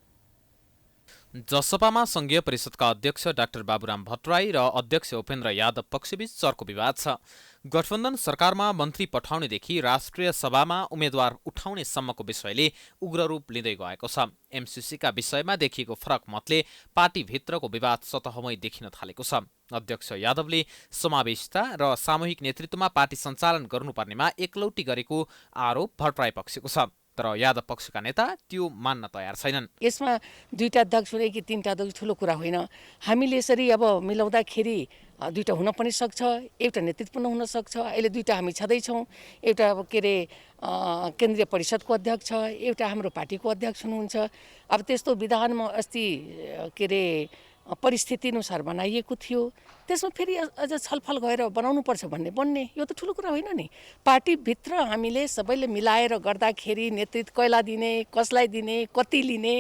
जसपामा संघीय परिषदका अध्यक्ष डाक्टर बाबुराम भट्टराई र अध्यक्ष उपेन्द्र यादव पक्षबीच चर्को विवाद छ। गठबन्धन सरकारमा मन्त्री पठाउनेदेखि राष्ट्रिय सभामा उम्मेद्वार उठाउने सम्मको विषयले उग्र रूप लिँदै गएको छ। एमसीसीका विषयमा देखिएको फरक मतले पार्टीभित्रको विवाद सतहमै देखिन थालेको छ। अध्यक्ष यादवले समावेशिता र सामूहिक नेतृत्वमा पार्टी सञ्चालन गर्नुपर्नेमा एकलौटी गरेको आरोप भट्टराई पक्षको छ। तर यादव पक्षका नेता त्यो मान्न तयार छैनन्। यसमा 2टा अध्यक्ष हुने कि 3टा अध्यक्ष ठुलो कुरा होइन। हामीले यसरी अब मिलाउँदाखेरि 2टा हुन पनि सक्छ, एउटा नेतृत्व पनि हुन सक्छ। अहिले 2टा हामी छँदैछौँ। एउटा के अरे केन्द्रीय परिषदको अध्यक्ष, एउटा हाम्रो पार्टीको अध्यक्ष हुनुहुन्छ। अब त्यस्तो विधानमा अस्ति के अरे परिस्थिति अनुसार बनाइएको थियो। त्यसमा फेरि अझ छलफल गएर बनाउनुपर्छ भन्ने बन्ने यो त ठुलो कुरा होइन नि। पार्टीभित्र हामीले सबैले मिलाएर गर्दाखेरि नेतृत्व कैलाई दिने, कसलाई दिने, कति लिने,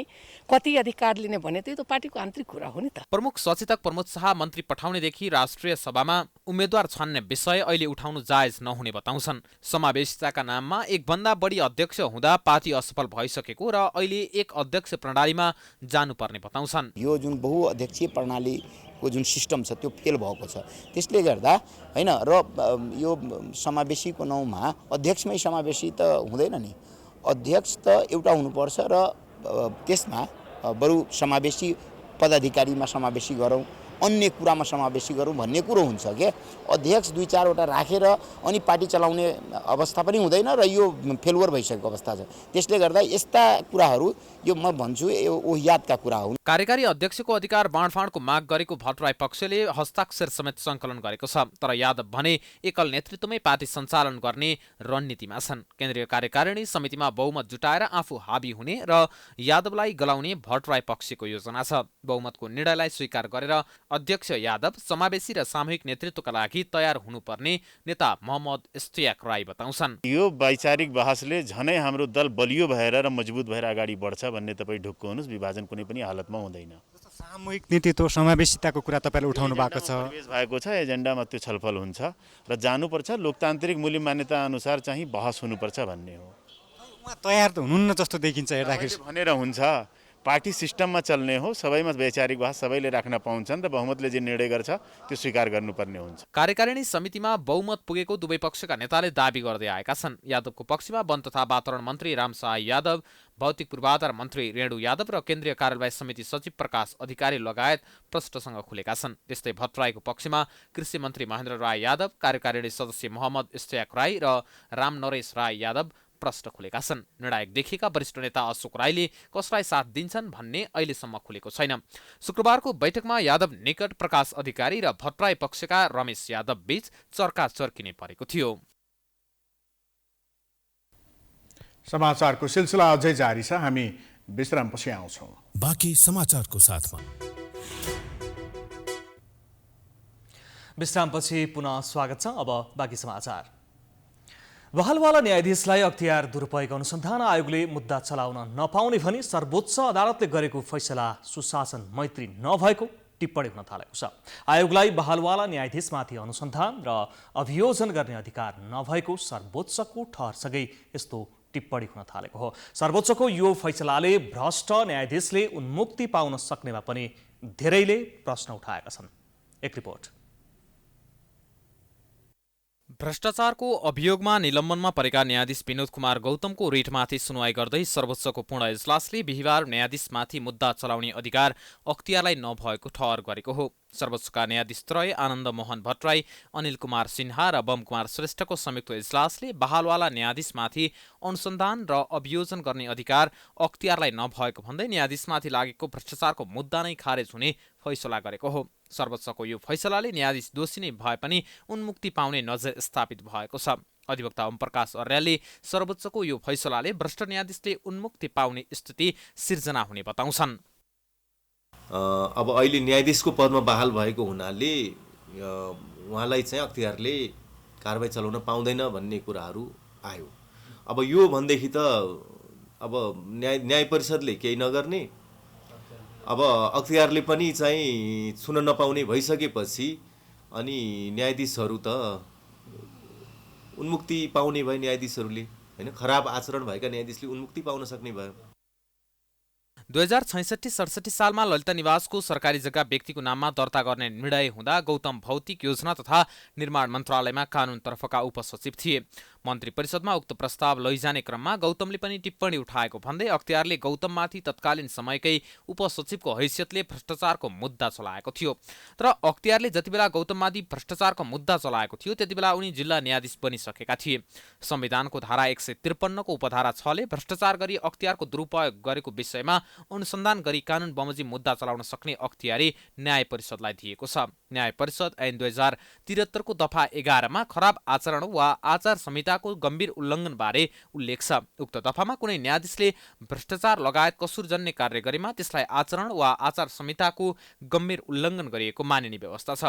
कति अधिकार लिने भन्ने त यो त पार्टीको आन्तरिक कुरा हो नि त। प्रमुख सचेतक प्रमोद शाह मन्त्री पठाउनेदेखि राष्ट्रिय सभामा उम्मेद्वार छान्ने विषय अहिले उठाउनु जायज नहुने बताउँछन्। समावेशिताका नाममा एकभन्दा बढी अध्यक्ष हुँदा पार्टी असफल भइसकेको र अहिले एक अध्यक्ष प्रणालीमा जानुपर्ने बताउँछन्। यो जुन बहुअध्यक्षीय प्रणालीको जुन सिस्टम छ त्यो फेल भएको छ। त्यसले गर्दा हैन र यो समावेशीको नाउँमा अध्यक्षमै समावेशी त हुँदैन नि। अध्यक्ष त एउटा हुनुपर्छ र त्यसमा बरु समावेशी पदाधिकारीमा समावेशी गरौँ, अन्य कुरामा समावेशी गरौँ भन्ने कुरो हुन्छ के। अध्यक्ष 2-4वटा राखेर अनि पार्टी चलाउने अवस्था पनि हुँदैन र यो फेलुवर भइसकेको अवस्था छ। त्यसले गर्दा यस्ता कुराहरू यो म भन्छु यो यादका कुरा हुन्। कार्यकारी अध्यक्षको अधिकार बाँडफाँडको माग गरेको भट्टराई पक्षले हस्ताक्षर समेत सङ्कलन गरेको छ। तर यादव भने एकल नेतृत्वमै पार्टी सञ्चालन गर्ने रणनीतिमा छन्। केन्द्रीय कार्यकारिणी समितिमा बहुमत जुटाएर आफू हाबी हुने र यादवलाई गलाउने भट्टराई पक्षको योजना छ। बहुमतको निर्णयलाई स्वीकार गरेर अध्यक्ष यादव समावेशी र सामूहिक नेतृत्वका लागि तयार हुनुपर्ने नेता मोहम्मद इस्तियाक राई बताउँछन्। यो वैचारिक बहसले झनै हाम्रो दल बलियो भएर र मजबुत भएर अगाडि बढ्छ भन्ने तपाईँ ढुक्क हुनुहोस्। विभाजन कुनै पनि हालतमा हुँदैन। सामूहिक नेतृत्व समावेशिताको कुरा तपाईँले उठाउनु भएको छ। भएको छ एजेन्डामा त्यो छलफल हुन्छ र जानुपर्छ। लोकतान्त्रिक मूल्य मान्यता अनुसार चाहिँ बहस हुनुपर्छ भन्ने हो। उहाँ तयार त हुनुहुन्न जस्तो देखिन्छ हेर्दाखेरि। भनेर हुन्छ पार्टी सिस्टममा चल्ने हो। सबैमा वैचारिक बहस सबैले राख्न पाउँछन् र बहुमतले जे निर्णय गर्छ त्यो स्वीकार गर्नुपर्ने हुन्छ। कार्यकारिणी समितिमा बहुमत पुगेको दुवै पक्षका नेताले दाबी गर्दै आएका छन्। यादवको पक्षमा वन तथा वातावरण मन्त्री रामसहाय यादव, भौतिक पूर्वाधार मन्त्री रेणु यादव र केन्द्रीय कार्यवाही समिति सचिव प्रकाश अधिकारी लगायत प्रष्टसँग खुलेका छन्। त्यस्तै भट्टराईको पक्षमा कृषि मन्त्री महेन्द्र राय यादव, कार्यकारिणी सदस्य मोहम्मद इस्तियाक राई र रामनरेश राय यादव प्रश्न खुलेका छन्। निर्णायक देखिएका वरिष्ठ नेता अशोक राईले कसलाई साथ दिन्छन् भन्ने अहिलेसम्म खुलेको छैन। शुक्रबारको बैठकमा यादव निकट प्रकाश अधिकारी र भट्टराई पक्षका रमेश यादव बीच चर्का चर्किने परेको थियो। समाचारको सिलसिला अझै जारी छ। हामी विश्रामपछि आउँछौँ। बाँकी समाचारको साथमा विश्रामपछि पुनः स्वागत छ। अब बाँकी समाचार। बहलवाला न्यायाधीशलाई अख्तियार दुरुपयोग अनुसन्धान आयोगले मुद्दा चलाउन नपाउने भनी सर्वोच्च अदालतले गरेको फैसला सुशासन मैत्री नभएको टिप्पणी हुन थालेको छ। आयोगलाई बहालवाला न्यायाधीशमाथि अनुसन्धान र अभियोजन गर्ने अधिकार नभएको सर्वोच्चको ठहरसँगै यस्तो टिप्पणी हुन थालेको हो। सर्वोच्चको यो फैसलाले भ्रष्ट न्यायाधीशले उन्मुक्ति पाउन सक्नेमा पनि धेरैले प्रश्न उठाएका छन्। एक रिपोर्ट। भ्रष्टाचारको अभियोगमा निलम्बनमा परेका न्यायाधीश विनोद कुमार गौतमको रिटमाथि सुनवाई गर्दै सर्वोच्चको पूर्ण इजलासले बिहिबार न्यायाधीशमाथि मुद्दा चलाउने अधिकार अख्तियारलाई नभएको ठहर गरेको हो। सर्वोच्चका न्यायाधीश त्रय आनन्द मोहन भट्टराई, अनिल कुमार सिन्हा र बम कुमार श्रेष्ठको संयुक्त इजलासले बहालवाला न्यायाधीशमाथि अनुसन्धान र अभियोजन गर्ने अधिकार अख्तियारलाई नभएको भन्दै न्यायाधीशमाथि लागेको भ्रष्टाचारको मुद्दा नै खारेज हुने फैसला गरेको हो। सर्वोच्चको यो फैसलाले न्यायाधीश दोषी नै भए पनि उन्मुक्ति पाउने नजर स्थापित भएको छ। अधिवक्ता ओमप्रकाश अर्यालले सर्वोच्चको यो फैसलाले भ्रष्ट न्यायाधीशले उन्मुक्ति पाउने स्थिति सिर्जना हुने बताउँछन्। अब अहिले न्यायाधीशको पदमा बहाल भएको हुनाले उहाँलाई चाहिँ अख्तियारले कारबाही चलाउन पाउँदैन भन्ने कुराहरू आयो। अब यो भनेदेखि त अब न्याय परिषदले केही नगर्ने, अब अख्तियारले पनि चाहिँ छुन नपाउने भइसकेपछि अनि न्यायाधीशहरू त उन्मुक्ति पाउने भए न्यायाधीशहरूले, हैन, खराब आचरण भएका न्यायाधीशले उन्मुक्ति पाउन सक्ने भयो। 2066-67 सालमा ललिता निवासको सरकारी जग्गा व्यक्तिको नाममा दर्ता गर्ने निर्णय हुँदा गौतम भौतिक योजना तथा निर्माण मन्त्रालयमा कानुनतर्फका उपसचिव थिए। मन्त्री परिषदमा उक्त प्रस्ताव लैजाने क्रममा गौतमले पनि टिप्पणी उठाएको भन्दै अख्तियारले गौतममाथि तत्कालीन समयकै उपसचिवको हैसियतले भ्रष्टाचारको मुद्दा चलाएको थियो। तर अख्तियारले जतिबेला गौतममाथि भ्रष्टाचारको मुद्दा चलाएको थियो त्यतिबेला उनी जिल्ला न्यायाधीश बनिसकेका थिए। संविधानको धारा 153 को उपधारा 6 ले भ्रष्टाचार गरी अख्तियारको दुरुपयोग गरेको विषयमा अनुसन्धान गरी कानुन बमोजिम मुद्दा चलाउन सक्ने अख्तियारी न्याय परिषदलाई दिएको छ। न्याय परिषद ऐन 2073 को दफा 11 मा खराब आचरण वा आचार संहिताको गम्भीर उल्लङ्घन बारे उल्लेख छ। उक्त दफामा कुनै न्यायाधीशले भ्रष्टाचार लगायत कसुरजन्य कार्य गरेमा त्यसलाई आचरण वा आचार संहिताको गम्भीर उल्लङ्घन गरिएको मानिने व्यवस्था छ।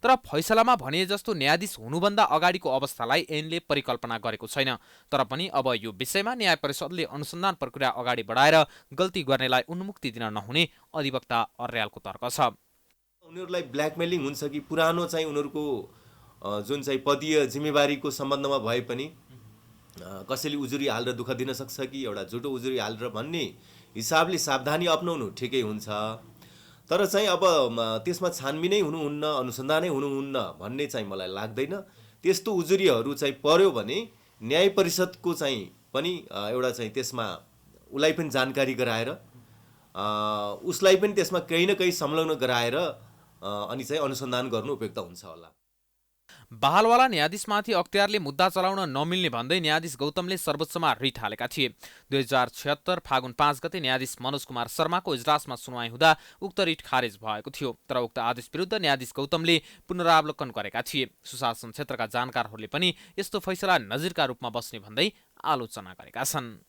तर फैसलामा भनिए जस्तो न्यायाधीश हुनुभन्दा अगाडिको अवस्थालाई ऐनले परिकल्पना गरेको छैन। तर पनि अब यो विषयमा न्याय परिषदले अनुसन्धान प्रक्रिया अगाडि बढाएर गल्ती गर्नेलाई उन्मुक्ति दिन नहुने अधिवक्ता अर्यालको तर्क छ। उनीहरूलाई ब्ल्याकमेलिङ हुन्छ कि पुरानो चाहिँ उनीहरूको जुन चाहिँ पदीय जिम्मेवारीको सम्बन्धमा भए पनि कसैले उजुरी हालेर दुःख दिन सक्छ कि एउटा झुटो उजुरी हालेर भन्ने हिसाबले सावधानी अपनाउनु ठिकै हुन्छ। तर चाहिँ अब त्यसमा छानबिनै हुनुहुन्न, अनुसन्धानै हुनुहुन्न भन्ने चाहिँ मलाई लाग्दैन। त्यस्तो उजुरीहरू चाहिँ पर्यो भने न्याय परिषदको चाहिँ पनि एउटा चाहिँ त्यसमा उसलाई पनि जानकारी गराएर उसलाई पनि त्यसमा केही न केही संलग्न गराएर अनि चाहिँ अनुसन्धान गर्नु उपयुक्त हुन्छ होला। बहालवाला न्यायाधीशमाथि अख्तियारले मुद्दा चलाउन नमिल्ने भन्दै न्यायाधीश गौतमले सर्वोच्चमा रिट हालेका थिए। 2076 फागुन 5 गते न्यायाधीश मनोज कुमार शर्माको इजलासमा सुनवाई हुँदा उक्त रिट खारेज भएको थियो। तर उक्त आदेश विरुद्ध न्यायाधीश गौतमले पुनरावलोकन गरेका थिए। सुशासन क्षेत्रका जानकारहरूले पनि यस्तो फैसला नजिरका रूपमा बस्ने भन्दै आलोचना गरेका छन्।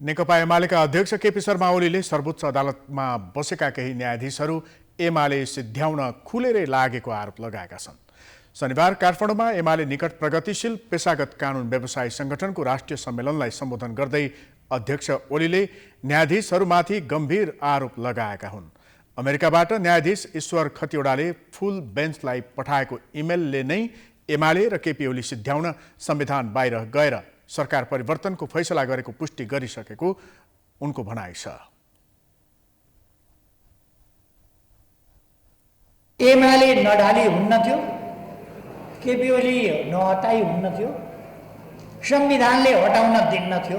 नेकपा एमालेका अध्यक्ष केपी शर्मा ओलीले सर्वोच्च अदालतमा बसेका केही न्यायाधीशहरू एमाले सिद्ध्याउन खुलेरै लागेको आरोप लगाएका छन्। शनिबार काठमाडौँमा एमाले निकट प्रगतिशील पेशागत कानुन व्यवसायी संगठनको राष्ट्रिय सम्मेलनलाई सम्बोधन गर्दै अध्यक्ष ओलीले न्यायाधीशहरूमाथि गम्भीर आरोप लगाएका हुन्। अमेरिकाबाट न्यायाधीश ईश्वर खतिवड़ाले फुल बेन्चलाई पठाएको इमेलले नै एमाले र केपी ओली सिद्ध्याउन संविधान बाहिर गएर सरकार परिवर्तनको फैसला गरेको पुष्टि गरिसकेको उनको भनाइ छ। एमाले नढाली हुन्न थियो, केपी ओली नहटाई हुन्न थियो, संविधानले हटाउन दिन्न थियो।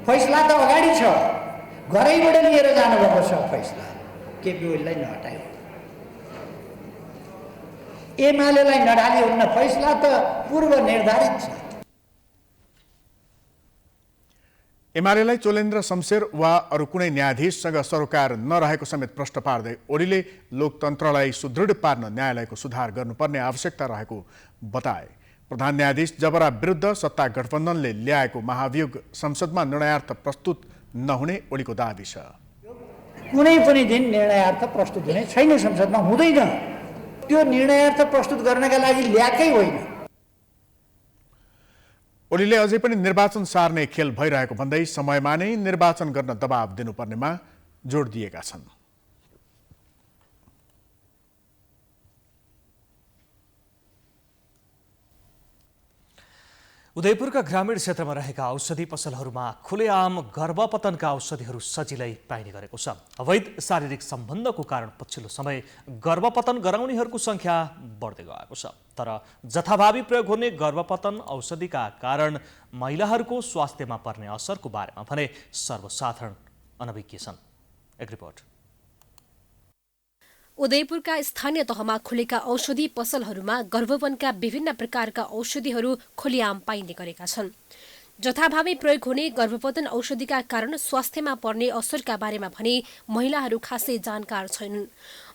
फैसला त अगाडि छ, घरैबाट लिएर जानुभएको छ फैसला, केपी ओलीलाई नहटाई। एमालेलाई नढाली हुन्न, फैसला त पूर्व निर्धारित छ। एमालेलाई चोलेन्द्र शमशेर वा अरू कुनै न्यायाधीशसँग सरोकार नरहेको समेत प्रश्न पार्दै ओलीले लोकतन्त्रलाई सुदृढ पार्न न्यायालयको सुधार गर्नुपर्ने आवश्यकता रहेको बताए। प्रधान न्यायाधीश जबरा विरुद्ध सत्ता गठबन्धनले ल्याएको महाभियोग संसदमा निर्णयार्थ प्रस्तुत नहुने ओलीको दाबी छ। कुनै पनि दिन निर्णयार्थ प्रस्तुत हुने छैन, संसदमा हुँदैन। त्यो निर्णयार्थ प्रस्तुत गर्नका लागि ल्याएकै होइन। ओलीले अझै पनि निर्वाचन सार्ने खेल भइरहेको भन्दै समयमा नै निर्वाचन गर्न दबाब दिनुपर्नेमा जोड दिएका छन्। उदयपुरका ग्रामीण क्षेत्रमा रहेका औषधि पसलहरूमा खुलेआम गर्भपतनका औषधिहरू सजिलै पाइने गरेको छ। अवैध शारीरिक सम्बन्धको कारण पछिल्लो समय गर्भपतन गराउनेहरूको संख्या बढ्दै गएको छ। तर जथाभावी प्रयोग हुने गर्भपतन औषधिका कारण महिलाहरूको स्वास्थ्यमा पर्ने असरको बारेमा भने सर्वसाधारण अनभिज्ञ छन्। एक रिपोर्ट। उदयपुरका स्थानीय तहमा खुलेका औषधि पसलहरूमा गर्भपतनका विभिन्न प्रकारका औषधिहरू खुलेआम पाइने गरेका छन्। जथाभावी प्रयोग हुने गर्भपतन औषधिका कारण स्वास्थ्यमा पर्ने असरका बारेमा भने महिलाहरू खासै जानकार छैनन्।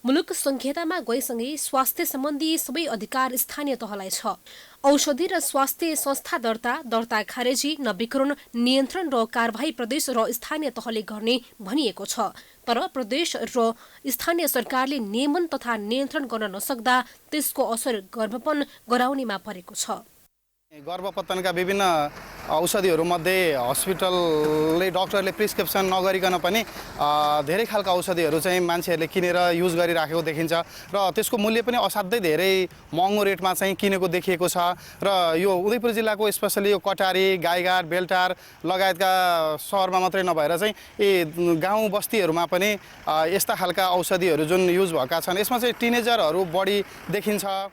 मुलुक संहितामा गएसँगै स्वास्थ्य सम्बन्धी सबै अधिकार स्थानीय तहलाई छ। औषधि र स्वास्थ्य संस्था दर्ता खारेजी, नवीकरण, नियन्त्रण र कारबाही प्रदेश र स्थानीय तहले गर्ने भनिएको छ। तर प्रदेश र स्थानीय सरकारले नियमन तथा नियन्त्रण गर्न नसक्दा त्यसको असर गर्भपतन गराउनेमा परेको छ। गर्भपतनका विभिन्न औषधिहरूमध्ये हस्पिटलले डाक्टरले प्रिस्क्रिप्सन नगरिकन पनि धेरै खालका औषधिहरू चाहिँ मान्छेहरूले किनेर युज गरिराखेको देखिन्छ र त्यसको मूल्य पनि असाध्यै धेरै महँगो रेटमा चाहिँ किनेको देखिएको छ। र यो उदयपुर जिल्लाको स्पेसली यो कटारी, गाईघाट, बेलटार लगायतका सहरमा मात्रै नभएर चाहिँ यी गाउँ बस्तीहरूमा पनि यस्ता खालका औषधिहरू जुन युज भएका छन् यसमा चाहिँ टिनेजरहरू बढी देखिन्छ।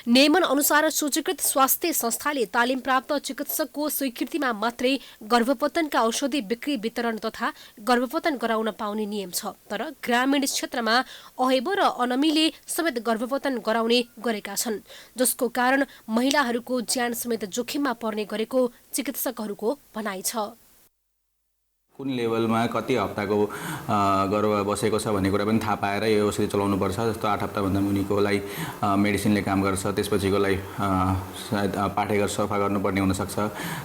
नियमन अनुसार सूचीकृत स्वास्थ्य संस्थाले तालिम प्राप्त चिकित्सकको स्वीकृतिमा मात्रै गर्भपतनका औषधि बिक्री वितरण तथा गर्भपतन गराउन पाउने नियम छ। तर ग्रामीण क्षेत्रमा अहेबो र अनमीले समेत गर्भपतन गराउने गरेका छन्, जसको कारण महिलाहरूको ज्यान समेत जोखिममा पर्ने गरेको चिकित्सकहरूको भनाइ छ। कुन लेभलमा कति हप्ताको गर्भ बसेको छ भन्ने कुरा पनि थाहा पाएर यो औषधि चलाउनु पर्छ। जस्तो 8 हप्ताभन्दा मुनिकोलाई मेडिसिनले काम गर्छ, त्यसपछिकोलाई सायद पाठेघर सफा गर्नुपर्ने हुनसक्छ।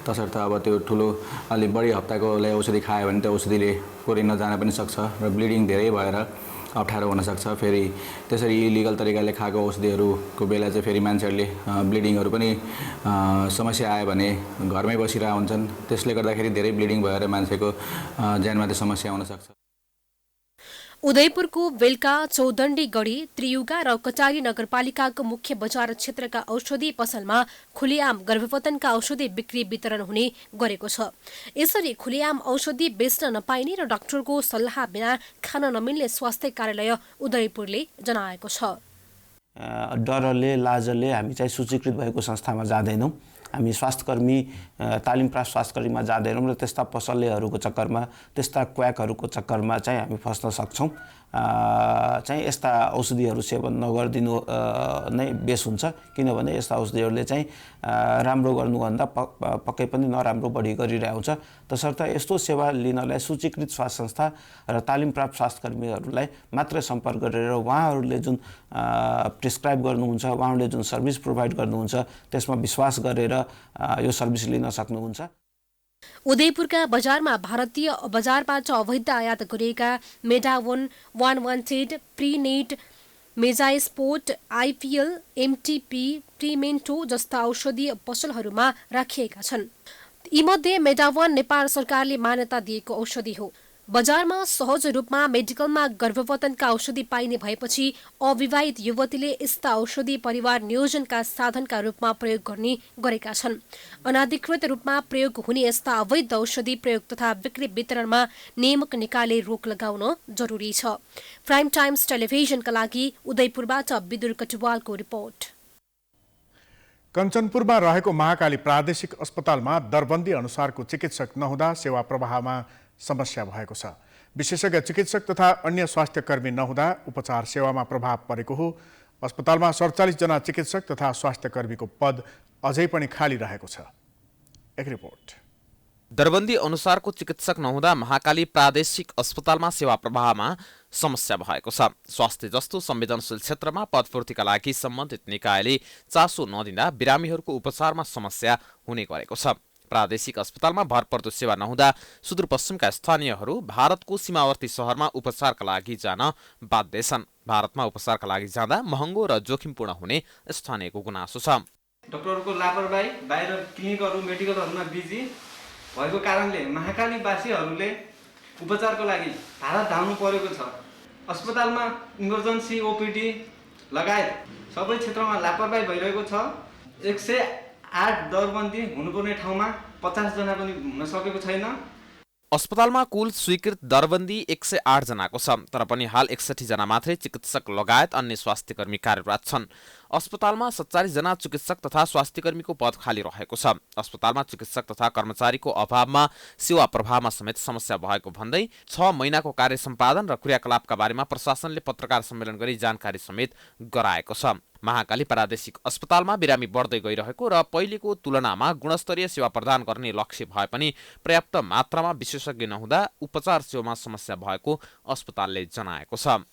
तसर्थ अब त्यो ठुलो अलि बढी हप्ताकोलाई औषधि खायो भने त्यो औषधिले पुरै नजान पनि सक्छ र ब्लिडिङ धेरै भएर अप्ठ्यारो हुनसक्छ। फेरि त्यसरी इलिगल तरिकाले खाएको औषधिहरूको बेला चाहिँ फेरि मान्छेहरूले ब्लिडिङहरू पनि समस्या आयो भने घरमै बसिरहेका हुन्छन्। त्यसले गर्दाखेरि धेरै ब्लिडिङ भएर मान्छेको ज्यानमा त्यो समस्या हुनसक्छ। उदयपुरको बेलका, चौदण्डी गढी, त्रियुगा र कटारी नगरपालिकाको मुख्य बजार क्षेत्रका औषधि पसलमा खुलेआम गर्भपतनका औषधि बिक्री वितरण हुने गरेको छ। यसरी खुलेआम औषधि बेच्न नपाइने र डाक्टरको सल्लाह बिना खान नमिल्ने स्वास्थ्य कार्यालय उदयपुरले जनाएको छ। डरले लाजले हामी चाहिँ सूचीकृत भएको संस्थामा जाँदैनौँ। हामी स्वास्थ्यकर्मी, तालिम प्राप्त स्वास्थ्यकर्मीमा जाँदैनौँ र त्यस्ता पसलेहरूको चक्करमा, त्यस्ता क्वाकहरूको चक्करमा चाहिँ हामी फस्न सक्छौँ। चाहिँ यस्ता औषधिहरू सेवन नगरिदिनु नै बेस हुन्छ, किनभने यस्ता औषधिहरूले चाहिँ राम्रो गर्नुभन्दा पक्कै पनि नराम्रो बढी गरिरहेको हुन्छ। तसर्थ यस्तो सेवा लिनलाई सूचीकृत स्वास्थ्य संस्था र तालिम प्राप्त स्वास्थ्यकर्मीहरूलाई मात्रै सम्पर्क गरेर उहाँहरूले जुन प्रिस्क्राइब गर्नुहुन्छ, उहाँहरूले जुन सर्भिस प्रोभाइड गर्नुहुन्छ त्यसमा विश्वास गरेर यो सर्भिस लिन सक्नुहुन्छ। उदयपुरका बजारमा भारतीय बजारबाट अवैध आयात गरिएका मेडावोन, 1वान्टेड, प्रिनेट, मेजास्पोर्ट, आइपिएल, एमटिपी, प्रिमेन्टो जस्ता औषधि पसलहरूमा राखिएका छन्। यीमध्ये मेडावोन नेपाल सरकारले मान्यता दिएको औषधि हो। बजारमा सहज रूपमा मेडिकलमा गर्भपतनका औषधि पाइने भएपछि अविवाहित युवतीले यस्ता औषधि परिवार नियोजनका साधनका रूपमा प्रयोग गर्ने गरेका छन्। अनाधिकृत रूपमा प्रयोग हुने यस्ता अवैध औषधि प्रयोग तथा बिक्री वितरणमा नियामक निकायले रोक लगाउन जरुरी छ। प्राइम टाइम्स टेलिभिजनका लागि उदयपुरबाट विदुर कटुवालको रिपोर्ट। कञ्चनपुरमा रहेको महाकाली प्रादेशिक अस्पतालमा दरबन्दी अनुसारको चिकित्सक नहुँदा सेवा प्रवाहमा समस्या भएको छ। विशेषज्ञ चिकित्सक तथा अन्य स्वास्थ्य कर्मी नहुँदा उपचार सेवामा प्रभाव परेको हो। अस्पतालमा 47 जना चिकित्सक तथा स्वास्थ्य कर्मीको पद अझै पनि खाली रहेको छ। एक रिपोर्ट। दरबन्दी अनुसारको चिकित्सक नहुँदा महाकाली प्रादेशिक अस्पतालमा सेवा प्रवाहमा समस्या भएको छ। स्वास्थ्य जस्तो संवेदनशील क्षेत्रमा पदपूर्तिका लागि सम्बन्धित निकायले चासो नदिँदा बिरामीहरूको उपचारमा समस्या हुने गरेको छ। प्रादेशिक अस्पतालमा भरपर्दो सेवा नहुँदा सुदूरपश्चिमका स्थानीयहरू भारतको सीमावर्ती शहरमा उपचारका लागि जान बाध्य छन्। भारतमा उपचारका लागि जाँदा महँगो र जोखिमपूर्ण हुने स्थानीयको गुनासो छ। डाक्टरको लापरवाही, बाहिर क्लिनिकहरू मेडिकलहरूमा बिजी भएको कारणले महाकालीवासीहरूले उपचारको लागि धारा धाउनु परेको छ। अस्पतालमा इमर्जेन्सी ओपिडी लगायत सबै क्षेत्रमा लापरवाही भइरहेको छ। 108 दरबन्दी हुनुपर्ने ठाउँमा 50 जना पनि हुन सकेको छैन। अस्पतालमा कुल स्वीकृत दरबन्दी 108 जनाको छ, तर पनि हाल 61 जना मात्रै चिकित्सक लगायत अन्य स्वास्थ्यकर्मी कार्यरत छन्। अस्पतालमा 47 जना चिकित्सक तथा स्वास्थ्यकर्मीको पद खाली रहेको छ। अस्पतालमा चिकित्सक तथा कर्मचारीको अभावमा सेवा प्रवाहमा समेत समस्या भएको भन्दै 6 महिनाको कार्य सम्पादन र क्रियाकलापका बारेमा प्रशासनले पत्रकार सम्मेलन गरी जानकारी समेत गराएको छ। महाकाली प्रादेशिक अस्पतालमा बिरामी बढ्दै गइरहेको र पहिलेको तुलनामा गुणस्तरीय सेवा प्रदान गर्ने लक्ष्य भए पनि पर्याप्त मात्रामा विशेषज्ञ नहुँदा उपचार सेवामा समस्या भएको अस्पतालले जनाएको छ।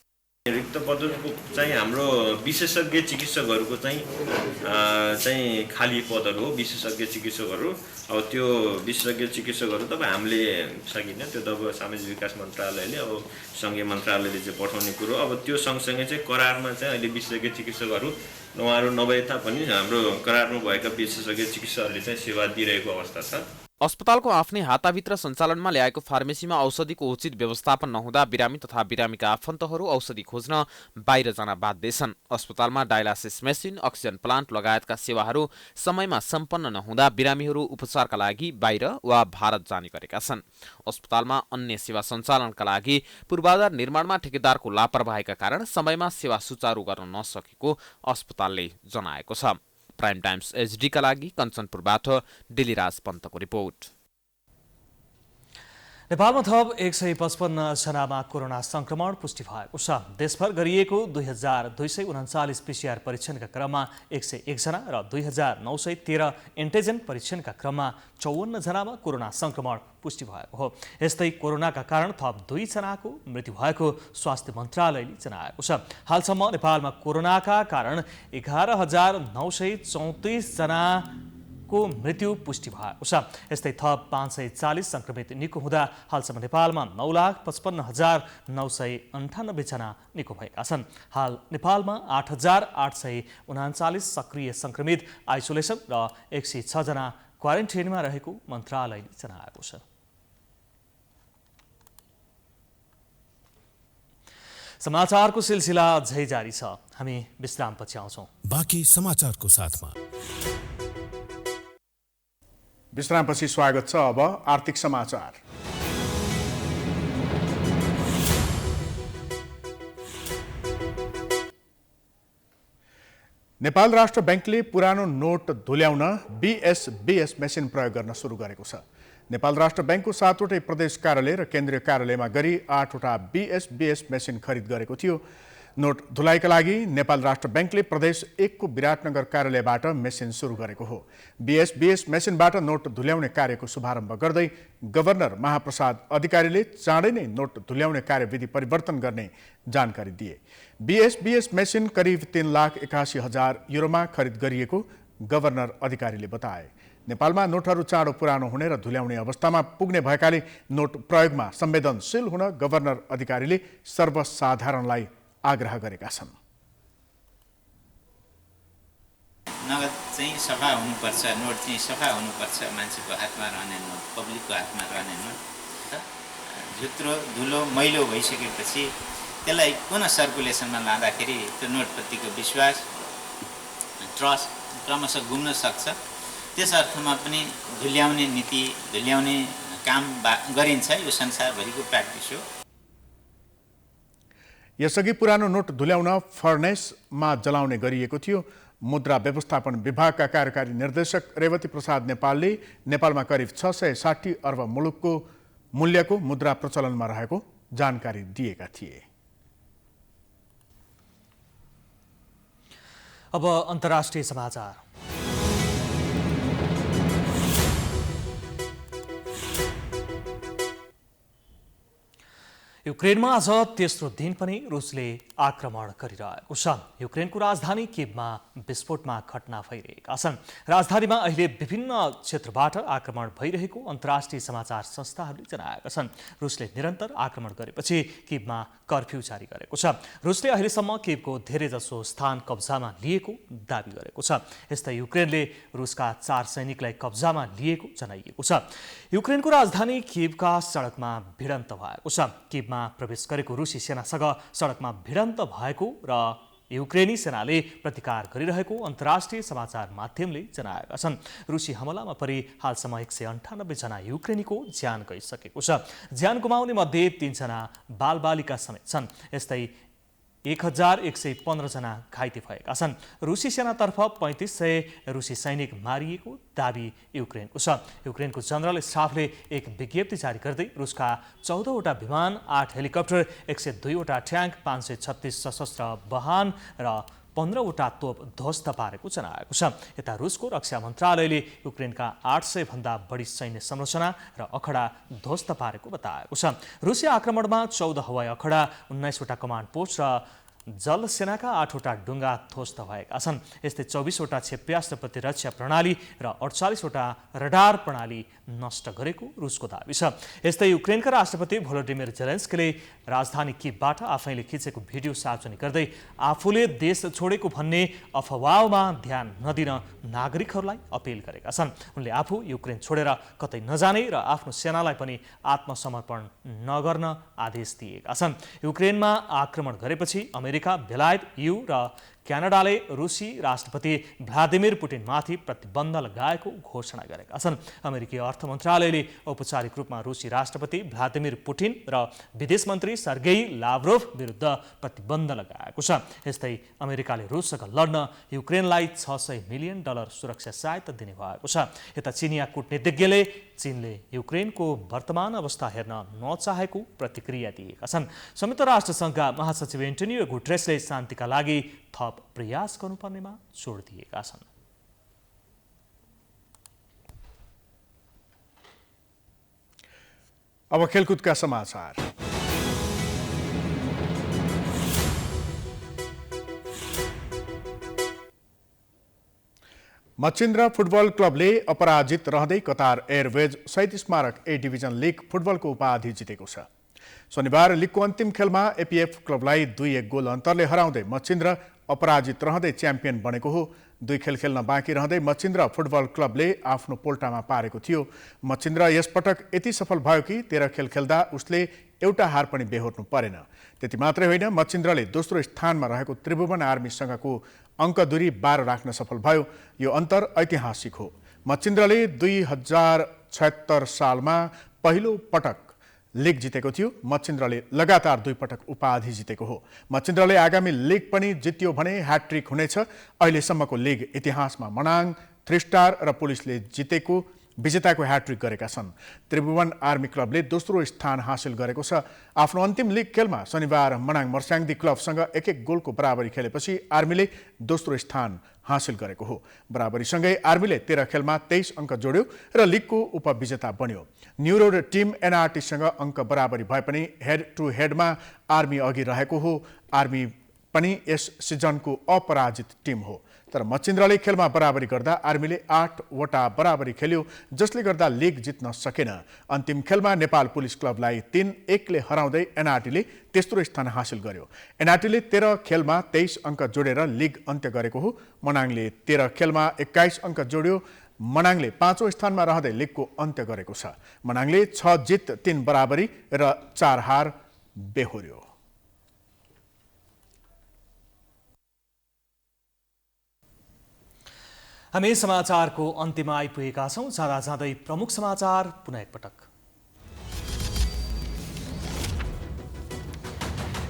रिक्त पदको चाहिँ हाम्रो विशेषज्ञ चिकित्सकहरूको चाहिँ खाली पदहरू हो। विशेषज्ञ चिकित्सकहरू अब त्यो विशेषज्ञ चिकित्सकहरू त हामीले सकिन्न, त्यो त सामाजिक विकास मन्त्रालयले अब सङ्घीय मन्त्रालयले चाहिँ पठाउने कुरो। अब त्यो सँगसँगै चाहिँ करारमा चाहिँ अहिले विशेषज्ञ चिकित्सकहरू उहाँहरू नभए तापनि हाम्रो करारमा भएका विशेषज्ञ चिकित्सकहरूले चाहिँ सेवा दिइरहेको अवस्था छ। अस्पतालको आफ्नै हाताभित्र सञ्चालनमा ल्याएको फार्मेसीमा औषधिको उचित व्यवस्थापन नहुँदा बिरामी तथा बिरामीका आफन्तहरू औषधि खोज्न बाहिर जान बाध्य छन्। अस्पतालमा डायलासिस मेसिन, अक्सिजन प्लान्ट लगायतका सेवाहरू समयमा सम्पन्न नहुँदा बिरामीहरू उपचारका लागि बाहिर वा भारत जाने गरेका छन्। अस्पतालमा अन्य सेवा सञ्चालनका लागि पूर्वाधार निर्माणमा ठेकेदारको लापरवाहीका कारण समयमा सेवा सुचारू गर्न नसकेको अस्पतालले जनाएको छ। प्राइम टाइम्स एचडी का लागि कञ्चनपुरबाट डिलिराज पन्तको रिपोर्ट। नेपालमा थप 155 जनामा कोरोना संक्रमण पुष्टि भएको छ। देशभर गरिएको 2239 पीसीआर परीक्षणका क्रममा 101 जना र 2913 एन्टिजेन परीक्षणका क्रममा 54 जनामा कोरोना संक्रमण पुष्टि भएको हो। यस्तै कोरोनाका कारण थप 2 जनाको मृत्यु भएको स्वास्थ्य मन्त्रालयले जनाएको छ। हालसम्म नेपालमा कोरोनाका कारण 11934 जना को मृत्यु पुष्टि भएको छ। यस्तै थप 540 संक्रमित निको हुँदा हालसम्म नेपालमा 9,55,998 जना निको भएका छन्। हाल नेपालमा 8,839 सक्रिय संक्रमित आइसोलेसन र 106 जना क्वारेन्टाइनमा रहेको मन्त्रालयले जनाएको छ। समाचारको सिलसिला अझै जारी छ। हामी विश्रामपछि आउँछौँ। बाँकी समाचारको साथमा विश्रामपछि स्वागत छ। अब आर्थिक समाचार। नेपाल राष्ट्र बैंकले पुरानो नोट धुल्याउन बीएसबीएस मेसिन प्रयोग गर्न सुरु गरेको छ। नेपाल राष्ट्र बैंकको 7वटै प्रदेश कार्यालय र केन्द्रीय कार्यालयमा गरी 8वटा बीएसबीएस मेसिन खरिद गरेको थियो। नोट धुलाइका लागि नेपाल राष्ट्र बैंकले प्रदेश 1 को विराटनगर कार्यालयबाट मेसिन सुरु गरेको हो। बीएसबीएस मेसिनबाट नोट धुल्याउने कार्यको शुभारम्भ गर्दै गभर्नर महाप्रसाद अधिकारीले चाँडै नै नोट धुल्याउने कार्यविधि परिवर्तन गर्ने जानकारी दिए। बीएसबीएस मेसिन करिब 3,81,000 युरोमा खरिद गरिएको गभर्नर अधिकारीले बताए। नेपालमा नोटहरू चाँडो पुरानो हुने र धुल्याउने अवस्थामा पुग्ने भएकाले नोट प्रयोगमा संवेदनशील हुन गभर्नर अधिकारीले सर्वसाधारणलाई आग्रह गरेका छन्। नगद चाहिँ सफा हुनुपर्छ, नोट चाहिँ सफा हुनुपर्छ, मान्छेको हातमा रहने नोट, पब्लिकको हातमा रहने नोट। झुत्रो धुलो मैलो भइसकेपछि त्यसलाई पुनः सर्कुलेसनमा लाँदाखेरि त्यो नोटप्रतिको विश्वास, ट्रस्ट क्रमशः गुम्न सक्छ। त्यस अर्थमा पनि धुल्याउने नीति, धुल्याउने काम गरिन्छ। यो संसारभरिको प्र्याक्टिस हो। यसअघि पुरानो नोट धुल्याउन फर्नेसमा जलाउने गरिएको थियो। मुद्रा व्यवस्थापन विभागका कार्यकारी निर्देशक रेवती प्रसाद नेपालले नेपालमा करिब 660 अर्ब मुलुकको मूल्यको मुद्रा प्रचलनमा रहेको जानकारी दिएका थिए। अब अन्तर्राष्ट्रिय समाचार। युक्रेनमा आज तेस्रो दिन पनि रुसले आक्रमण गरिरहेको छ। युक्रेनको राजधानी किभमा विस्फोटमा घटना भइरहेका छन्। राजधानीमा अहिले विभिन्न क्षेत्रबाट आक्रमण भइरहेको अन्तर्राष्ट्रिय समाचार संस्थाहरूले जनाएका छन्। रुसले निरन्तर आक्रमण गरेपछि किभमा कर्फ्यू जारी गरेको छ। रुसले अहिलेसम्म किभको धेरैजसो स्थान कब्जामा लिएको दावी गरेको छ। यस्तै युक्रेनले रुसका 4 सैनिकलाई कब्जामा लिएको जनाइएको छ। युक्रेनको राजधानी किभका सडकमा भिडन्त भएको छ। किभमा प्रवेश गरेको रुसी सेनासँग सडकमा भिडन्त भएको र युक्रेनी सेनाले प्रतिकार गरिरहेको अन्तर्राष्ट्रिय समाचार माध्यमले जनाएका छन्। रुसी हमलामा परि हालसम्म 198 जना युक्रेनीको ज्यान गइसकेको छ। ज्यान गुमाउने मध्ये 3 जना बालबालिका समेत छन्। यस्तै 1115 जना घाइते भएका छन्। रुसी सेनातर्फ 3500 रुसी सैनिक मारिएको दावी युक्रेनको छ। युक्रेनको जनरल स्टाफले एक विज्ञप्ति जारी गर्दै रुसका 14 वटा विमान, 8 हेलिकप्टर, 102 वटा ट्याङ्क, 536 सशस्त्र वाहन र 15 वटा तोप ध्वस्त पारेको जनाएको छ। यता रुसको रक्षा मन्त्रालयले युक्रेनका 800 भन्दा बढी सैन्य संरचना र अखडा ध्वस्त पारेको बताएको छ। रुसी आक्रमणमा 14 हवाई अखडा, 19 वटा कमान्ड पोस्ट र जल सेनाका 8 वटा डुङ्गा ध्वस्त भएका छन्। यस्तै 24 वटा क्षेप्यास्त्र प्रतिरक्षा प्रणाली र 48 वटा रडार प्रणाली नष्ट गरेको रुसको दावी छ। यस्तै युक्रेनका राष्ट्रपति भोलोडिमिर जेलेन्स्कीले राजधानी किभबाट आफैले खिचेको भिडियो सार्वजनिक गर्दै आफूले देश छोडेको भन्ने अफवाहमा ध्यान नदिन नागरिकहरूलाई अपिल गरेका छन्। उनले आफू युक्रेन छोडेर कतै नजाने र आफ्नो सेनालाई पनि आत्मसमर्पण नगर्न आदेश दिएका छन्। युक्रेनमा आक्रमण गरेपछि अमेरिका, बेलायत, EU र क्यानाडाले रुसी राष्ट्रपति भ्लादिमिर पुटिनमाथि प्रतिबन्ध लगाएको घोषणा गरेका छन्। अमेरिकी अर्थ मन्त्रालयले औपचारिक रूपमा रुसी राष्ट्रपति भ्लादिमिर पुटिन र विदेश मन्त्री सर्गेई लाभ्रोभ विरुद्ध प्रतिबन्ध लगाएको छ। यस्तै अमेरिकाले रुससँग लड्न युक्रेनलाई $600 मिलियन सुरक्षा सहायता दिने भएको छ। यता चिनिया कूटनीतिज्ञले चीनले युक्रेनको वर्तमान अवस्था हेर्न नचाहेको प्रतिक्रिया दिएका छन्। संयुक्त राष्ट्रसङ्घका महासचिव एन्टोनियो गुटेरेसले शान्तिका लागि थप प्रयास गर्नुपर्नेमा जोड दिएका छन्। अब खेलकुदका समाचार। मच्छिन्द्र फुटबल क्लबले अपराजित रहँदै कतार एयरवेज शहीद स्मारक ए डिभिजन लिग फुटबलको उपाधि जितेको छ। शनिबार लिगको अन्तिम खेलमा एपीएफ क्लबलाई 2-1 गोल अन्तरले हराउँदै मच्छिन्द्र अपराजित रहँदै च्याम्पियन बनेको हो। 2 खेल खेल्न बाँकी रहँदै मच्छिन्द्र फुटबल क्लबले आफ्नो पोल्टामा पारेको थियो। मच्छिन्द्र यसपटक यति सफल भयो कि 13 खेल खेल्दा उसले एउटा हार पनि बेहोर्नु परेन। त्यति मात्रै होइन, मच्छिन्द्रले दोस्रो स्थानमा रहेको त्रिभुवन आर्मीसँगको अङ्क दूरी 12 राख्न सफल भयो। यो अन्तर ऐतिहासिक हो। मच्छिन्द्रले 2076 सालमा पहिलो पटक लिग जितेको थियो। मच्छिन्द्रले लगातार 2 पटक उपाधि जितेको हो। मच्छिन्द्रले आगामी लिग पनि जित्यो भने ह्याट्रिक हुनेछ। अहिलेसम्मको लिग इतिहासमा मनाङ, 3 स्टार र पुलिसले जितेको विजेताको ह्याट्रिक गरेका छन्। त्रिभुवन आर्मी क्लबले दोस्रो स्थान हासिल गरेको छ। आफ्नो अन्तिम लिग खेलमा शनिबार मनाङ मर्स्याङ्दी क्लबसँग 1-1 गोलको बराबरी खेलेपछि आर्मीले दोस्रो स्थान हासिल गरेको हो। बराबरीसँगै आर्मीले 13 खेलमा 23 अङ्क जोड्यो र लिगको उपविजेता बन्यो। न्यू रोड टिम एनआरटीसँग अङ्क बराबरी भए पनि हेड टु हेडमा आर्मी अघि रहेको हो। आर्मी पनि यस सिजनको अपराजित टिम हो। तर मच्छिन्द्रले खेलमा बराबरी गर्दा आर्मीले 8 वटा बराबरी खेल्यो, जसले गर्दा लिग जित्न सकेन। अन्तिम खेलमा नेपाल पुलिस क्लबलाई 3-1 ले हराउँदै एनआरटीले तेस्रो स्थान हासिल गर्यो। एनआरटीले 13 खेलमा 23 अङ्क जोडेर लिग अन्त्य गरेको हो। मनाङले 13 खेलमा 21 अङ्क जोड्यो। मनाङले 5औं स्थानमा रहँदै लिगको अन्त्य गरेको छ। मनाङले 6 जित 3 बराबरी र 4 हार बेहोर्यो। हामी समाचारको अन्त्यमा आइपुगेका छौँ। जाँदा जाँदै प्रमुख समाचार पुनः एकपटक।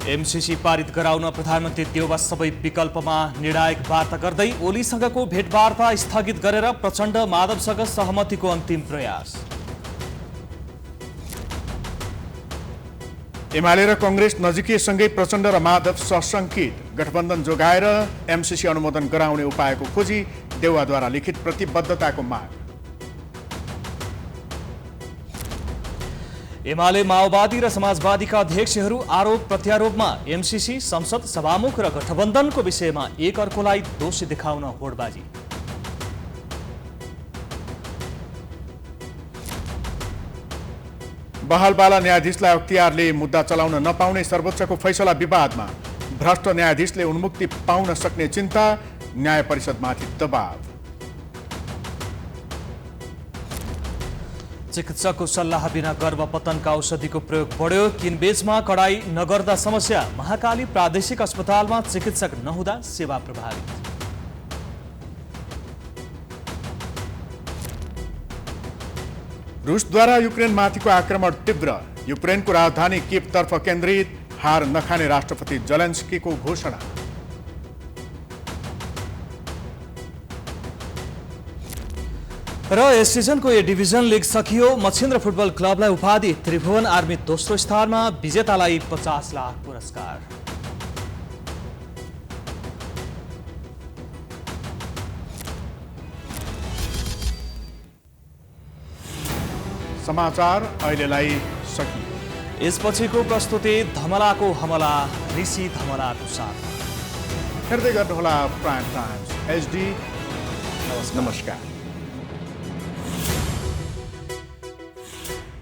एमसीसी पारित गराउन प्रधानमन्त्री देउबा सबै विकल्पमा निर्णायक वार्ता गर्दै ओलीसँगको भेटवार्ता स्थगित गरेर प्रचण्ड माधवसँग सहमतिको अन्तिम प्रयास। एमाले र कांग्रेस नजिकिएसँगै प्रचण्ड र माधव सशंकित। गठबन्धन जोगाएर एमसीसी अनुमोदन गराउने उपायको खोजी, देउवाद्वारा लिखित प्रतिबद्धताको माग। एमाले माओवादी र समाजवादीका अध्यक्षहरू आरोप प्रत्यारोपमा एमसीसी संसद सभामुख र गठबन्धनको विषयमा एक अर्कोलाई दोषी देखाउन होडबाजी। बहालबाला न्यायाधीशलाई अख्तियारले मुद्दा चलाउन नपाउने सर्वोच्चको फैसला विवादमा। भ्रष्ट न्यायाधीशले उन्मुक्ति पाउन सक्ने चिन्ता, न्याय परिषदमाथि दबाव। चिकित्सकको सल्लाह बिना गर्भपतनका औषधिको प्रयोग बढ्यो। किनबेचमा कडाई नगर्दा समस्या। महाकाली प्रादेशिक अस्पतालमा चिकित्सक नहुँदा सेवा प्रभावित। रुसद्वारा युक्रेनमाथिको आक्रमण तीव्र। युक्रेनको राजधानी कियवतर्फ केन्द्रित। हार नखाने राष्ट्रपति जेलेन्स्कीको घोषणा। र यस सिजनको ए डिभिजन लिग सकियो। मच्छिन्द्र फुटबल क्लबलाई उपाधि। त्रिभुवन आर्मी दोस्रो स्थानमा। विजेतालाई 50 लाख पुरस्कार। समाचार अहिलेलाई सकियो। यसपछिको प्रस्तुति धमलाको हमला ऋषि धमलाको साथ। हेर्दै गर्नुहोला प्राइम टाइम्स HD। नमस्कार।